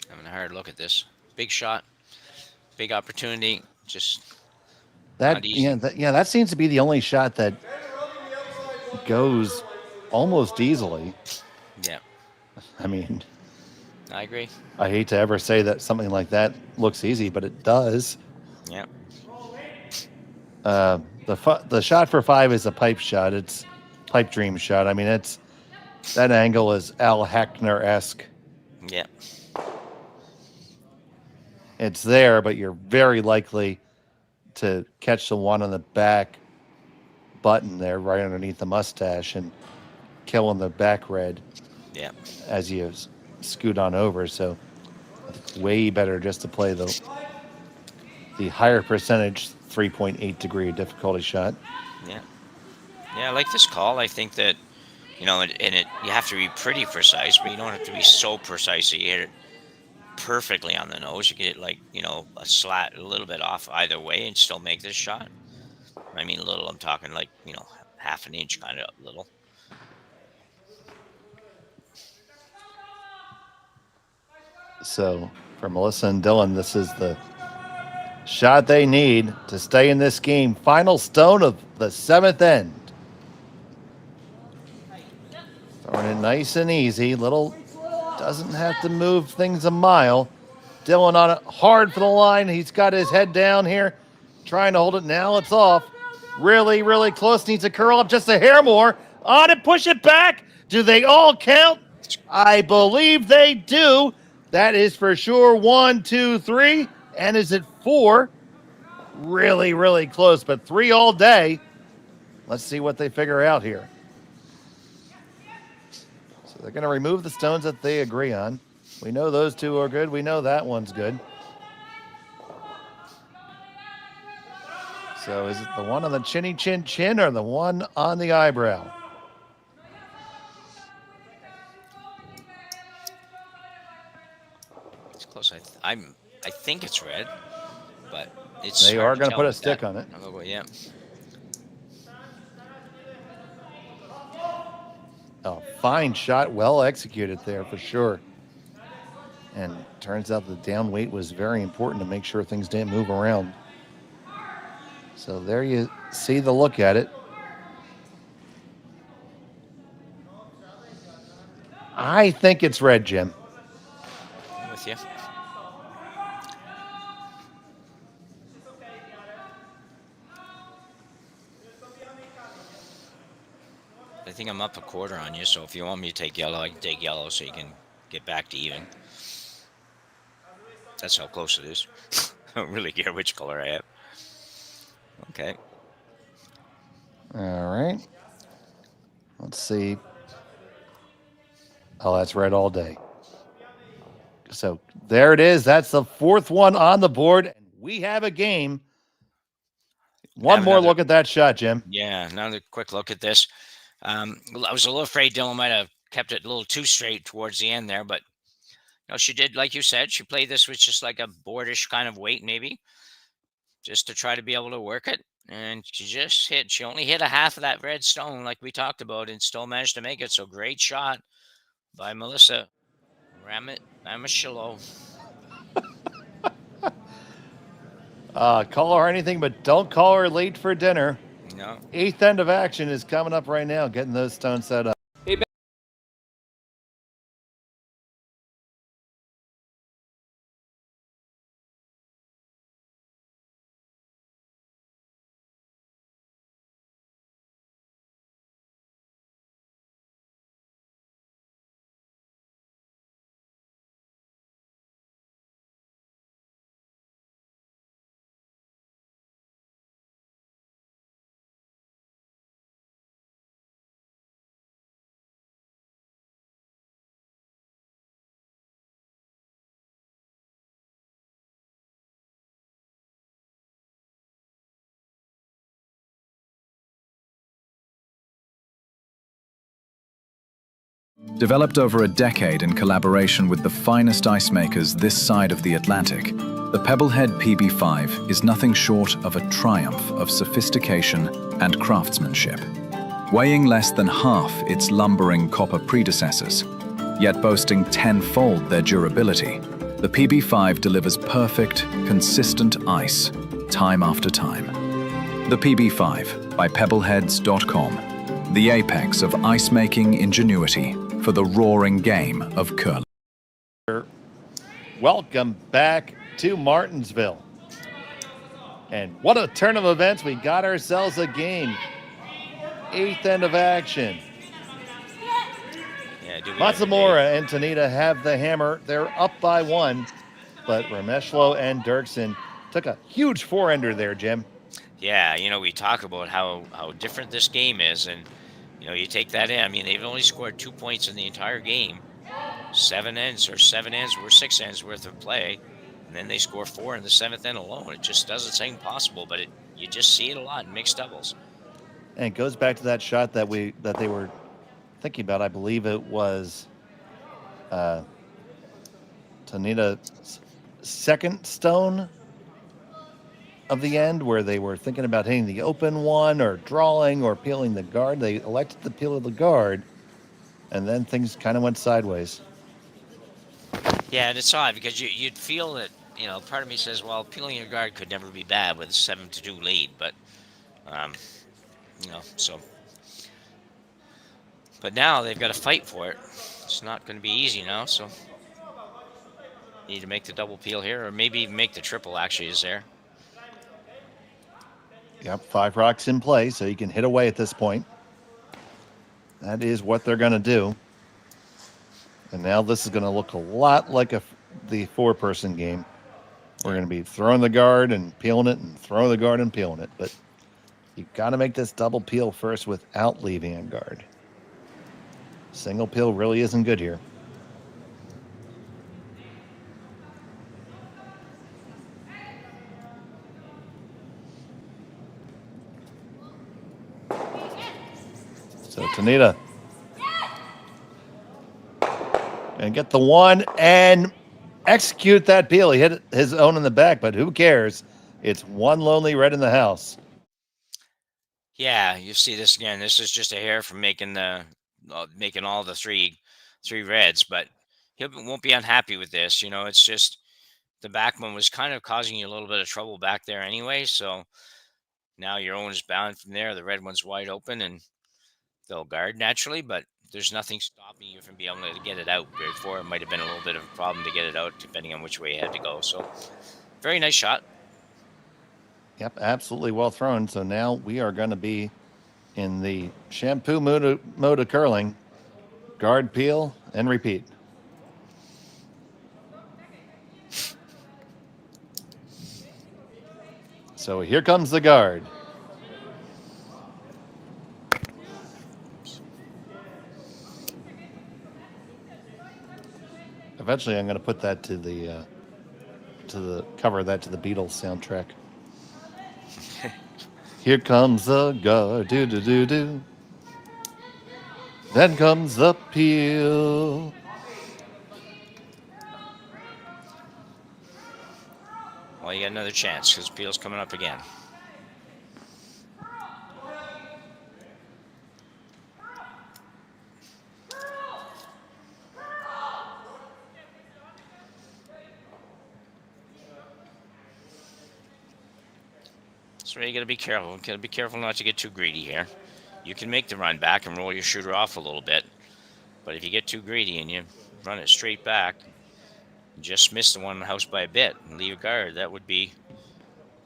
Having a hard look at this. Big shot, big opportunity. Just not easy. That seems to be the only shot that goes almost easily. Yeah, I mean, I agree. I hate to ever say that something like that looks easy, but it does. Yeah, The shot for 5 is a pipe shot. It's pipe dream shot. I mean, that angle is Al Heckner-esque. yeah, It's there, but you're very likely to catch the one on the back button there, right underneath the mustache, and killing the back red yeah. as you scoot on over. So it's way better just to play the higher percentage 3.8 degree difficulty shot. Yeah. Yeah, I like this call. I think that, you have to be pretty precise, but you don't have to be so precise that you hit it perfectly on the nose. You get it a little bit off either way and still make this shot. I mean, little, I'm talking half an inch kind of little. So for Melissa and Dylan, this is the shot they need to stay in this game. Final stone of the 7th end. Throwing it nice and easy. Little doesn't have to move things a mile. Dylan on it hard for the line. He's got his head down here, trying to hold it. Now it's off. Really, really close. Needs to curl up just a hair more. On it, push it back. Do they all count? I believe they do. That is for sure 1, 2, 3. And is it 4? Really, really close, but 3 all day. Let's see what they figure out here. So they're going to remove the stones that they agree on. We know those 2 are good. We know that one's good. So is it the one on the chinny chin chin or the one on the eyebrow? It's close. I think it's red, but it's. They are going to put a stick on it. Yeah. Oh, fine shot, well executed there for sure. And turns out the down weight was very important to make sure things didn't move around. So there you see the look at it. I think it's red, Jim. I'm with you. I think I'm up a quarter on you, so if you want me to take yellow, I can take yellow so you can get back to even. That's how close it is. I don't really care which color I have. Okay. All right. Let's see. Oh, that's red all day. So there it is. That's the 4th one on the board. And we have a game. One more look at that shot, Jim. Yeah, another quick look at this. I was a little afraid Dylan might have kept it a little too straight towards the end there, but she did, like you said, she played this with just like a boardish kind of weight, maybe, just to try to be able to work it. And she only hit a half of that red stone, like we talked about, and still managed to make it. So great shot by Melissa Remeshylo. Call her anything, but don't call her late for dinner. No. 8th end of action is coming up right now, getting those stones set up. Hey, Ben. Developed over a decade in collaboration with the finest ice makers this side of the Atlantic, the Pebblehead PB5 is nothing short of a triumph of sophistication and craftsmanship. Weighing less than half its lumbering copper predecessors, yet boasting tenfold their durability, the PB5 delivers perfect, consistent ice, time after time. The PB5 by Pebbleheads.com, the apex of ice-making ingenuity for the roaring game of curling. Welcome back to Martinsville. And what a turn of events. We got ourselves a game. 8th end of action. Matsumura and Tanida have the hammer. They're up by 1, but Remeshylo and Derksen took a huge 4-ender there, Jim. Yeah, we talk about how different this game is, and you take that in. I mean, they've only scored 2 points in the entire game. 7 ends or 6 ends worth of play, and then they score 4 in the 7th end alone. It just doesn't seem possible, but you just see it a lot in mixed doubles. And it goes back to that shot that they were thinking about. I believe it was Tanida's second stone of the end, where they were thinking about hitting the open one or drawing or peeling the guard. They elected to peel the guard, and then things kind of went sideways. Yeah, and it's odd because you'd feel that, part of me says, well, peeling your guard could never be bad with a 7-2 lead, but, so. But now they've got to fight for it. It's not going to be easy now, so. Need to make the double peel here, or maybe even make the triple, actually, is there. Yep, 5 rocks in play, so you can hit away at this point. That is what they're going to do. And now this is going to look a lot like the 4-person game. We're going to be throwing the guard and peeling it and throwing the guard and peeling it. But you've got to make this double peel first without leaving a guard. Single peel really isn't good here. So Tanida. And get the 1 and execute that peel. He hit his own in the back, but who cares? It's 1 lonely red in the house. Yeah, you see this again. This is just a hair from making all the three reds, but he won't be unhappy with this. It's just the back one was kind of causing you a little bit of trouble back there anyway. So now your own is bound from there. The red one's wide open, and they'll guard naturally, but there's nothing stopping you from being able to get it out. Before, it might have been a little bit of a problem to get it out, depending on which way you had to go. So, very nice shot. Yep, absolutely well thrown. So now we are going to be in the shampoo mode of curling. Guard, peel, and repeat. So here comes the guard. Eventually, I'm going to put that to the cover that to the Beatles soundtrack. Here comes the guard, do do do do. Then comes the peel. Well, you got another chance because peel's coming up again. So you got to be careful. Got to be careful not to get too greedy here. You can make the run back and roll your shooter off a little bit, but if you get too greedy and you run it straight back, just miss the one in the house by a bit and leave a guard, that would be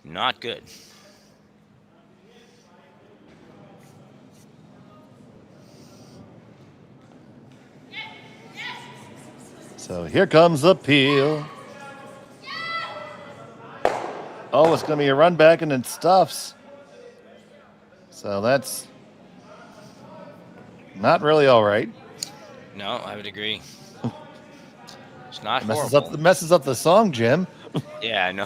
not good. So here comes the peel. Oh, it's going to be a run back and it stuffs. So that's not really all right. No, I would agree. It's not horrible. Messes up the song, Jim. Yeah, I know.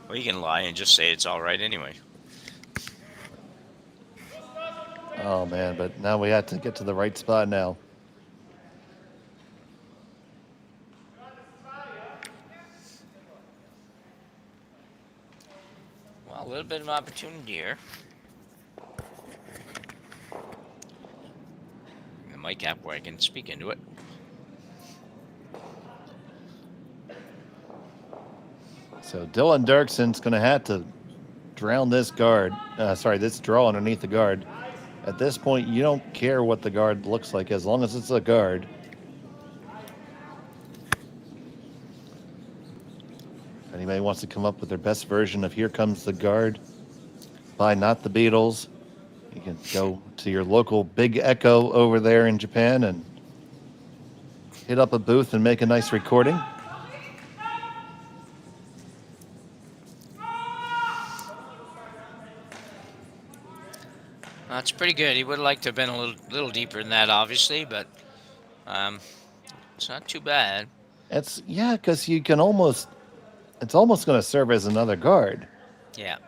Well, you can lie and just say it's all right anyway. Oh, man, but now we have to get to the right spot now. Well, a little bit of opportunity here. The mic app where I can speak into it. So Dylan Derksen's going to have to drown this guard. This draw underneath the guard. At this point, you don't care what the guard looks like as long as it's a guard. If anybody wants to come up with their best version of Here Comes the Guard by Not the Beatles, you can go to your local Big Echo over there in Japan and hit up a booth and make a nice recording. That's pretty good. He would have liked to have been a little deeper than that, obviously, but it's not too bad. Because you can almost, it's almost going to serve as another guard. Yeah.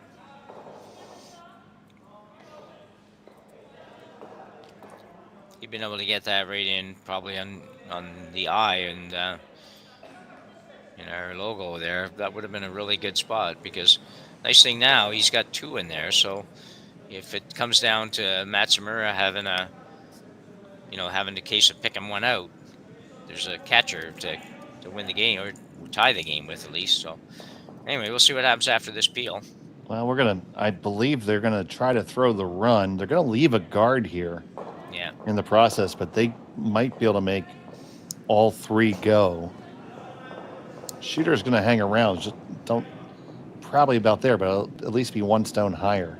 He'd been able to get that right in probably on the eye and in our logo there. That would have been a really good spot because nice thing now he's got 2 in there, so if it comes down to Matsumura having the case of picking one out, there's a catcher to win the game or tie the game with at least. So anyway, we'll see what happens after this peel. Well, I believe they're gonna try to throw the run. They're gonna leave a guard here. Yeah. In the process, but they might be able to make all 3 go. Shooter's gonna hang around. Just don't probably about there, but at least be 1 stone higher.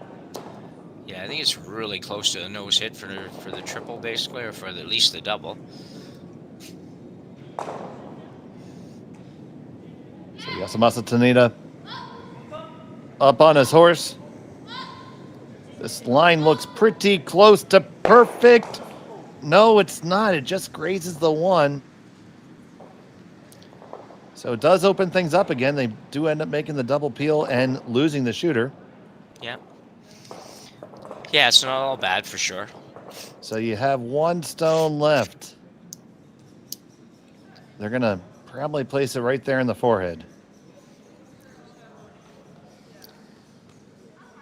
Yeah, I think it's really close to a nose hit for the triple, basically, or for at least the double. So Yasamasa Tanida up on his horse. This line looks pretty close to perfect. No, it's not. It just grazes the 1. So it does open things up again. They do end up making the double peel and losing the shooter. Yeah. Yeah, it's not all bad for sure. So you have 1 stone left. They're going to probably place it right there in the forehead.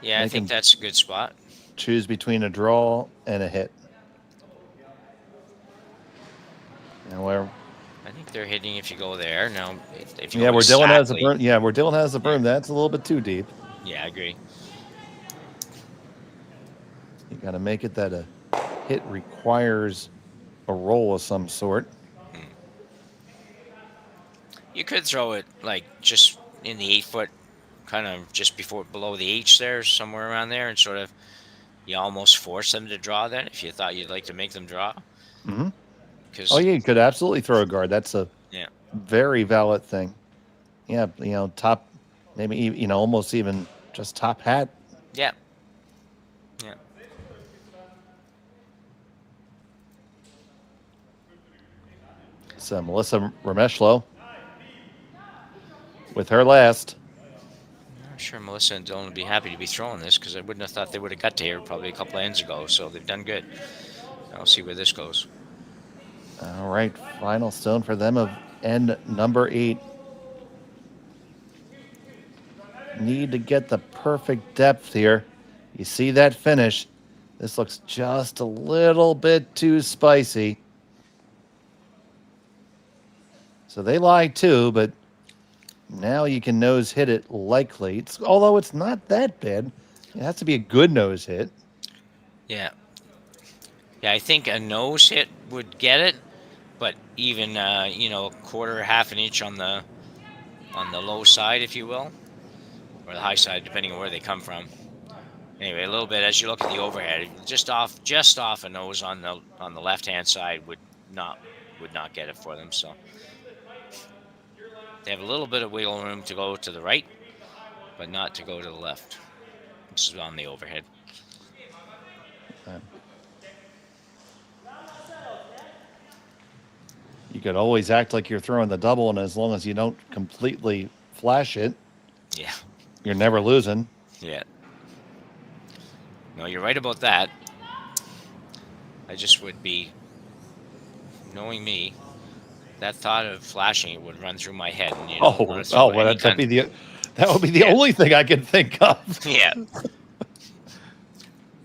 Yeah, I think that's a good spot. Choose between a draw and a hit. And where? I think they're hitting if you go there. Now, if you where Dylan has the broom. where Dylan has the broom, that's a little bit too deep. Yeah, I agree. You got to make it that a hit requires a roll of some sort. You could throw it like just in the 8-foot, kind of just below the H there, somewhere around there, and sort of you almost force them to draw then if you thought you'd like to make them draw. Mm-hmm. Oh yeah, you could absolutely throw a guard. That's a very valid thing. Yeah, top, maybe almost even just top hat. Yeah. Yeah. So Melissa Remeshylo with her last. I'm sure Melissa and Dylan would be happy to be throwing this because I wouldn't have thought they would have got to here probably a couple of ends ago. So they've done good. I'll see where this goes. All right, final stone for them of end number 8. Need to get the perfect depth here. You see that finish. This looks just a little bit too spicy. So they lied too, but now you can nose hit it likely. Although it's not that bad. It has to be a good nose hit. Yeah. Yeah, I think a nose hit would get it, but even a quarter, half an inch on the low side, if you will, or the high side, depending on where they come from. Anyway, a little bit as you look at the overhead, just off a nose on the left-hand side would not get it for them. So they have a little bit of wiggle room to go to the right, but not to go to the left. This is on the overhead. You could always act like you're throwing the double, and as long as you don't completely flash it, you're never losing. Yeah. No, you're right about that. I just would be, knowing me, that thought of flashing it would run through my head, and you don't want to throw Well, any that'd gun. be that would be the Yeah. only thing I can think of. Yeah. And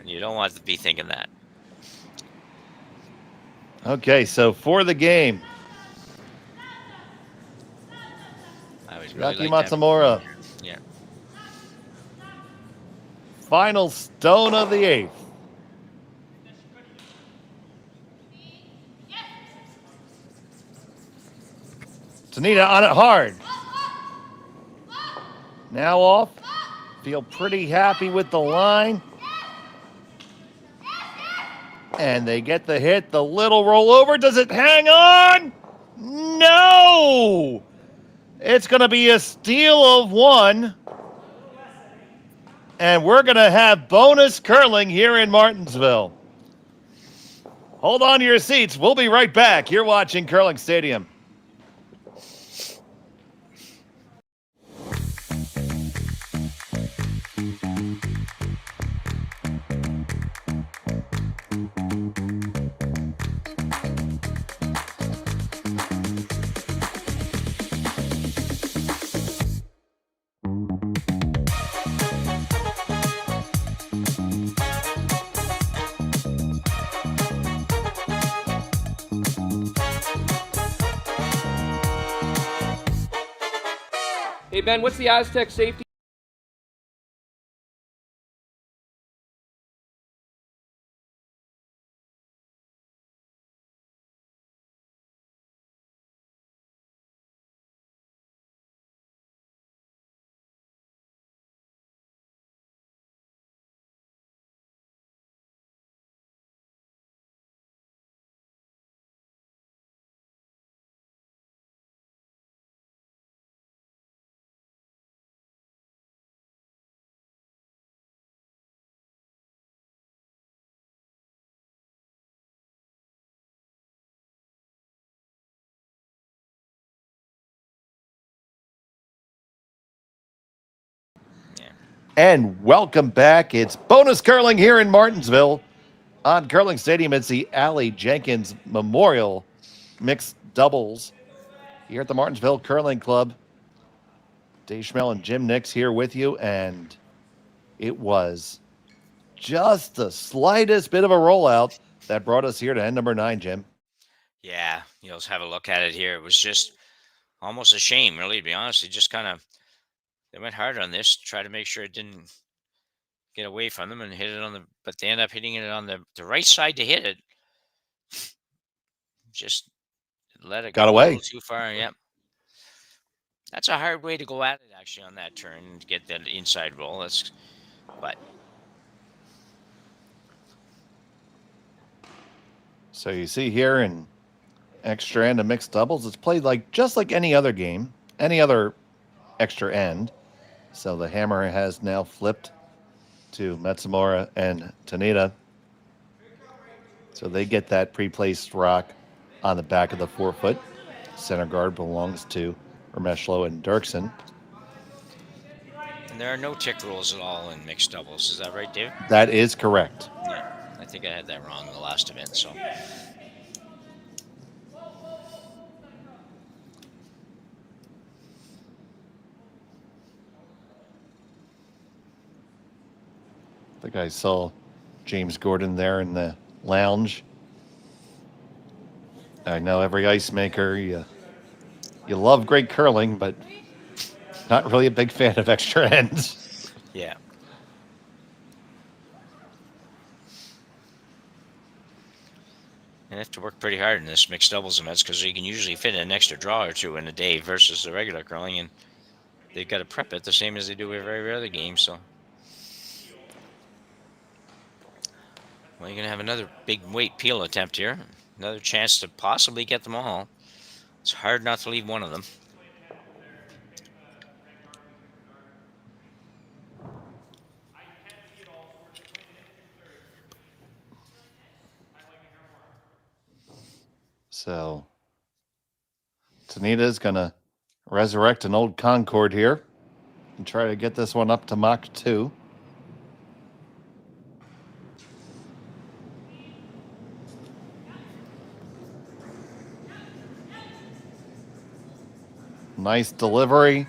you don't want to be thinking that. Okay, so for the game, I was really Yaki like that. Matsumura, Yeah. final stone of the 8th. Tanida on it hard. Now off. Feel pretty happy with the line. And they get the hit. The little rollover. Does it hang on? No! It's going to be a steal of 1. And we're going to have bonus curling here in Martinsville. Hold on to your seats. We'll be right back. You're watching Curling Stadium. Hey, Ben, what's the Aztec safety? And welcome back. It's bonus curling here in Martinsville. On Curling Stadium, it's the Allie Jenkins Memorial Mixed Doubles here at the Martinsville Curling Club. Dave Schmel and Jim Nix here with you, and it was just the slightest bit of a rollout that brought us here to end number 9, Jim. Yeah. Let's have a look at it here. It was just almost a shame, really, to be honest. They just kind of, they went hard on this, try to make sure it didn't get away from them and hit it on the, but they end up hitting it on the right side to hit it. Just let it Got go away. a little too far. Yep. That's a hard way to go at it, actually, on that turn, to get that inside roll. But So you see here in extra end of mixed doubles, it's played just like any other game, any other extra end. So the hammer has now flipped to Matsumura and Tanida. So they get that pre-placed rock on the back of the 4-foot. Center guard belongs to Remeshylo and Derksen. and there are no tick rules at all in mixed doubles. Is that right, Dave? That is correct. Yeah. I think I had that wrong in the last event. So I think I saw James Gordon there in the lounge. I know every ice maker, you love great curling, but not really a big fan of extra ends. yeah. And they have to work pretty hard in this mixed doubles events because you can usually fit an extra draw or two in a day versus the regular curling, and they've got to prep it the same as they do with every other game. So, well, you're going to have another big weight peel attempt here. Another chance to possibly get them all. It's hard not to leave one of them. So Tanida is going to resurrect an old Concorde here and try to get this one up to Mach 2. Nice delivery.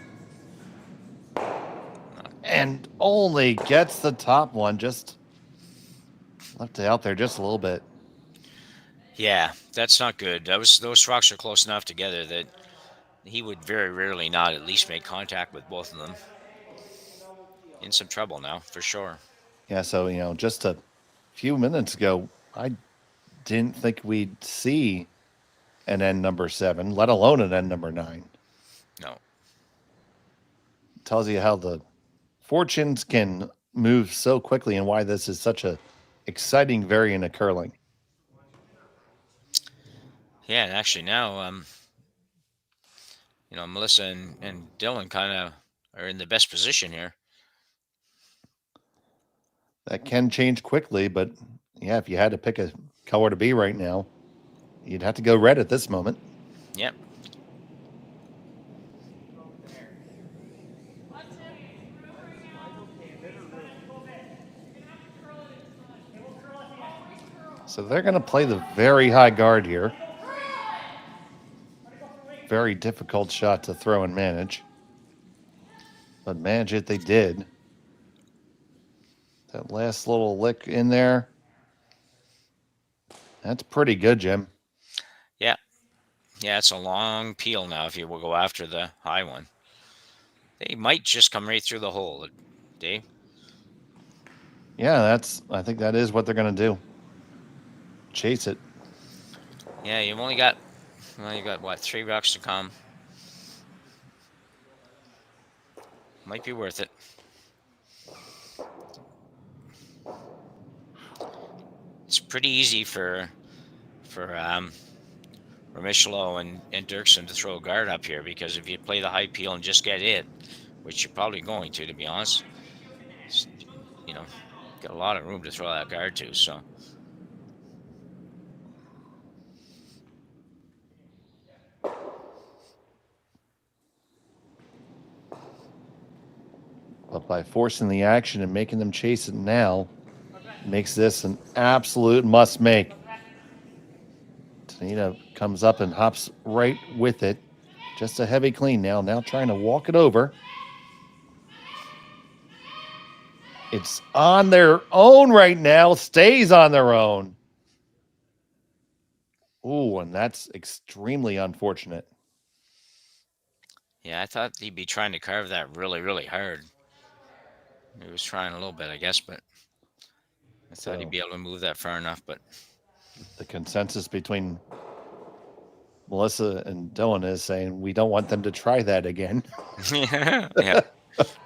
And only gets the top one. Just left it out there just a little bit. Yeah, that's not good. Those rocks are close enough together that he would very rarely not at least make contact with both of them. In some trouble now, for sure. Yeah, so, just a few minutes ago, I didn't think we'd see an end number 7, let alone an end number 9. No. Tells you how the fortunes can move so quickly and why this is such a exciting variant of curling. Yeah, and actually now, Melissa and Dylan kind of are in the best position here. That can change quickly, but yeah, if you had to pick a color to be right now, you'd have to go red at this moment. Yep. So they're going to play the very high guard here. Very difficult shot to throw and manage. But manage it they did. That last little lick in there. That's pretty good, Jim. Yeah. Yeah, it's a long peel now if you will go after the high one. They might just come right through the hole, Dave. Yeah, I think that is what they're going to do. Chase it. Yeah, you've only got, what, 3 rocks to come. Might be worth it. It's pretty easy for Remeshylo and Derksen to throw a guard up here, because if you play the high peel and just get it, which you're probably going to be honest, got a lot of room to throw that guard to. So But by forcing the action and making them chase it now, makes this an absolute must make. Tanida comes up and hops right with it. Just a heavy clean now. Now trying to walk it over. It's on their own right now. Stays on their own. Ooh, and that's extremely unfortunate. yeah, I thought he'd be trying to carve that really, really hard. He was trying a little bit, I guess, but I thought he'd be able to move that far enough. But the consensus between Melissa and Dylan is saying we don't want them to try that again. yeah,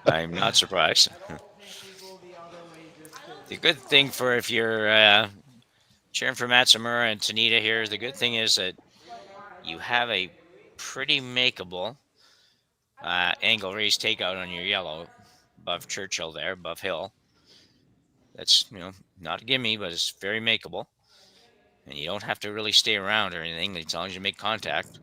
I'm not surprised. The good thing for if you're cheering for Matsumura and Tanida here, the good thing is that you have a pretty makeable angle raise takeout on your yellow above Churchill there, above Hill. That's, not a gimme, but it's very makeable. And you don't have to really stay around or anything as long as you make contact.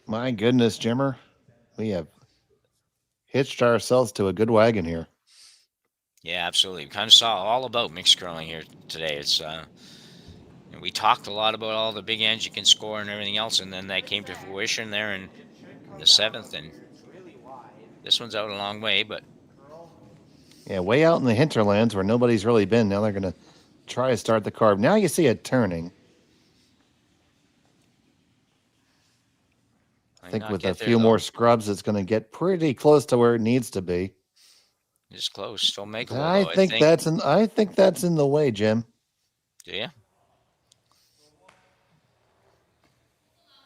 My goodness, Jimmer. We have hitched ourselves to a good wagon here. Yeah, absolutely. We kind of saw all about mixed curling here today. It's we talked a lot about all the big ends you can score and everything else, and then that came to fruition there in the 7th, and this one's out a long way, but yeah, way out in the hinterlands where nobody's really been. Now they're going to try to start the carve. Now you see it turning. I think with a few more scrubs, it's going to get pretty close to where it needs to be. It's close. Still makeable. I think that's in the way, Jim. Do you?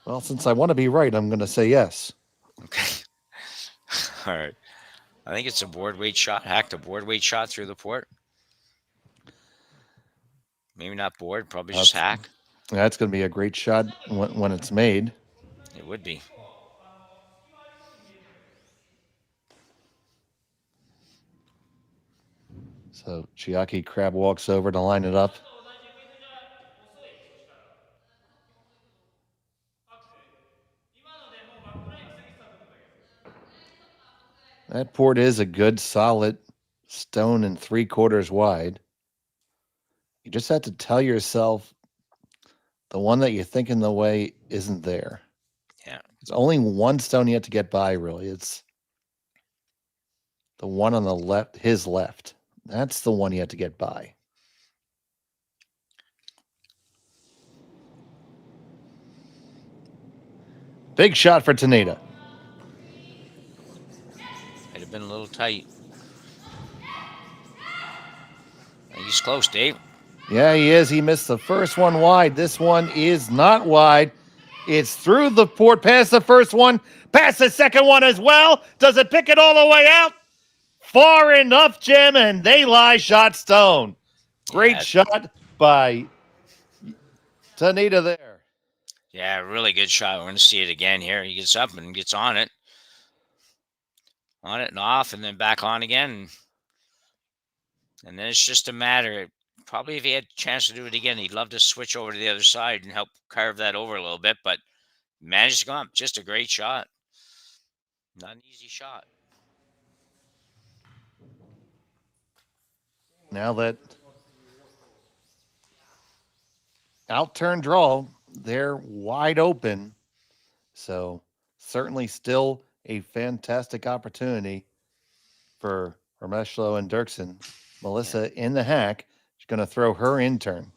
Well, since I want to be right, I'm going to say yes. Okay. All right. I think it's a board weight shot. Hacked a board weight shot through the port. Maybe not board. Probably just hack. That's going to be a great shot when it's made. It would be. So Chiaki crab walks over to line it up. That port is a good, solid stone and 3/4 wide. You just have to tell yourself the one that you think in the way isn't there. Yeah. It's only one stone you have to get by, really. It's the one on the left, his left. That's the one you have to get by. Big shot for Tanida. Might have been a little tight. He's close, Dave. Yeah, he is. He missed the first one wide. This one is not wide. It's through the port, past the first one, past the second one as well. Does it pick it all the way out? Far enough, Jim, and they lie shot stone. Great shot by Tanida there. Yeah, really good shot. We're going to see it again here. He gets up and gets on it. On it and off, and then back on again. And then it's just a matter. Probably if he had a chance to do it again, he'd love to switch over to the other side and help carve that over a little bit, but managed to go up. Just a great shot. Not an easy shot. Now that out-turn draw, they're wide open. So certainly still a fantastic opportunity for Remeshylo and Derksen. Melissa in the hack. She's going to throw her in turn.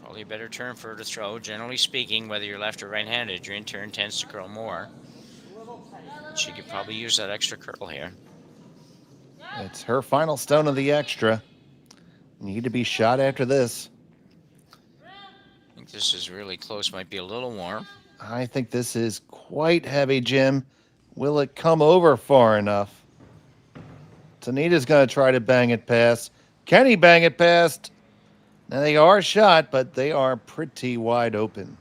Probably a better turn for her to throw. Generally speaking, whether you're left or right-handed, your in turn tends to curl more. She could probably use that extra curl here. It's her final stone of the extra. Need to be shot after this. I think this is really close. Might be a little warm. I think this is quite heavy, Jim. Will it come over far enough? Tanida's going to try to bang it past. Can he bang it past? Now they are shot, but they are pretty wide open.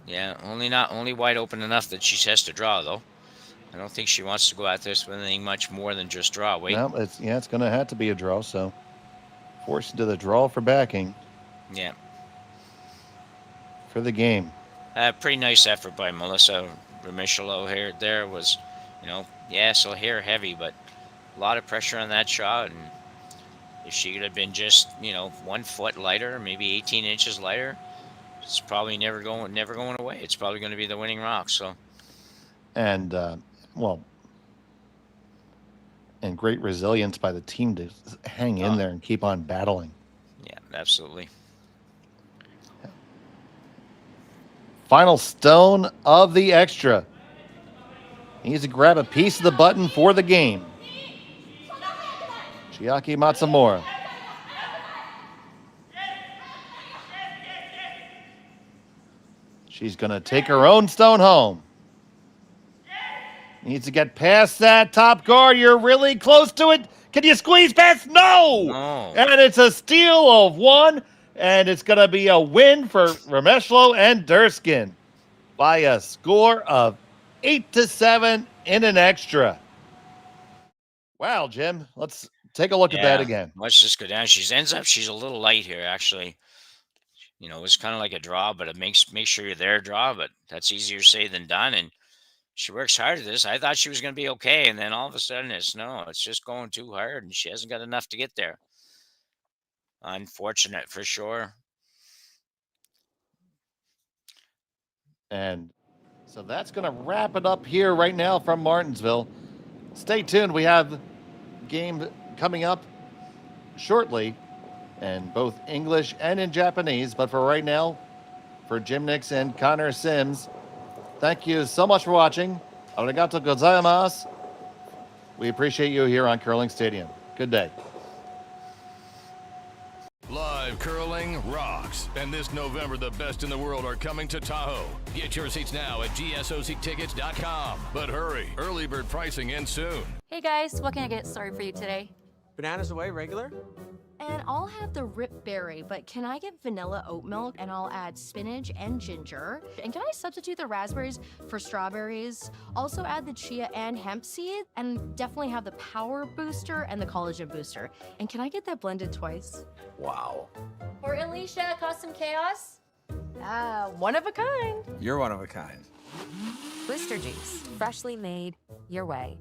Yeah. Only wide open enough that she has to draw, though. I don't think she wants to go at this with anything much more than just draw. Wait. No, it's going to have to be a draw, so forced into the draw for backing. Yeah. For the game. Pretty nice effort by Melissa Remeshylo here. There was, so hair heavy, but a lot of pressure on that shot. And if she could have been just, 1 foot lighter, maybe 18 inches lighter, it's probably never going away. It's probably going to be the winning rock. So. And and great resilience by the team to hang in there and keep on battling. Yeah, absolutely. Final stone of the extra. He needs to grab a piece of the button for the game. Chiaki Matsumura. She's going to take her own stone home. Needs to get past that top guard. You're really close to it. Can you squeeze past? No! And it's a steal of 1. And it's going to be a win for Remeshylo and Derksen by a score of 8-7 in an extra. Wow, Jim. Let's take a look at that again. Let's just go down. She's a little light here, actually. It's kind of like a draw, but it make sure you're there, draw. But that's easier said than done. And she works hard at this. I thought she was going to be okay. And then all of a sudden it's just going too hard. And she hasn't got enough to get there. Unfortunate for sure. And so that's going to wrap it up here right now from Martinsville. Stay tuned. We have game coming up shortly in both English and in Japanese. But for right now, for Jim Nix and Connor Sims, thank you so much for watching. Arigato gozaimasu. We appreciate you here on Curling Stadium. Good day. Live curling rocks. And this November, the best in the world are coming to Tahoe. Get your seats now at gsoctickets.com. But hurry, early bird pricing ends soon. Hey guys, what can I get started for you today? Bananas away, regular? And I'll have the Rip Berry, but can I get vanilla oat milk? And I'll add spinach and ginger. And can I substitute the raspberries for strawberries? Also add the chia and hemp seed, and definitely have the power booster and the collagen booster. And can I get that blended twice? Wow. For Alicia, Custom Chaos? One of a kind. You're one of a kind. Booster Juice, freshly made your way.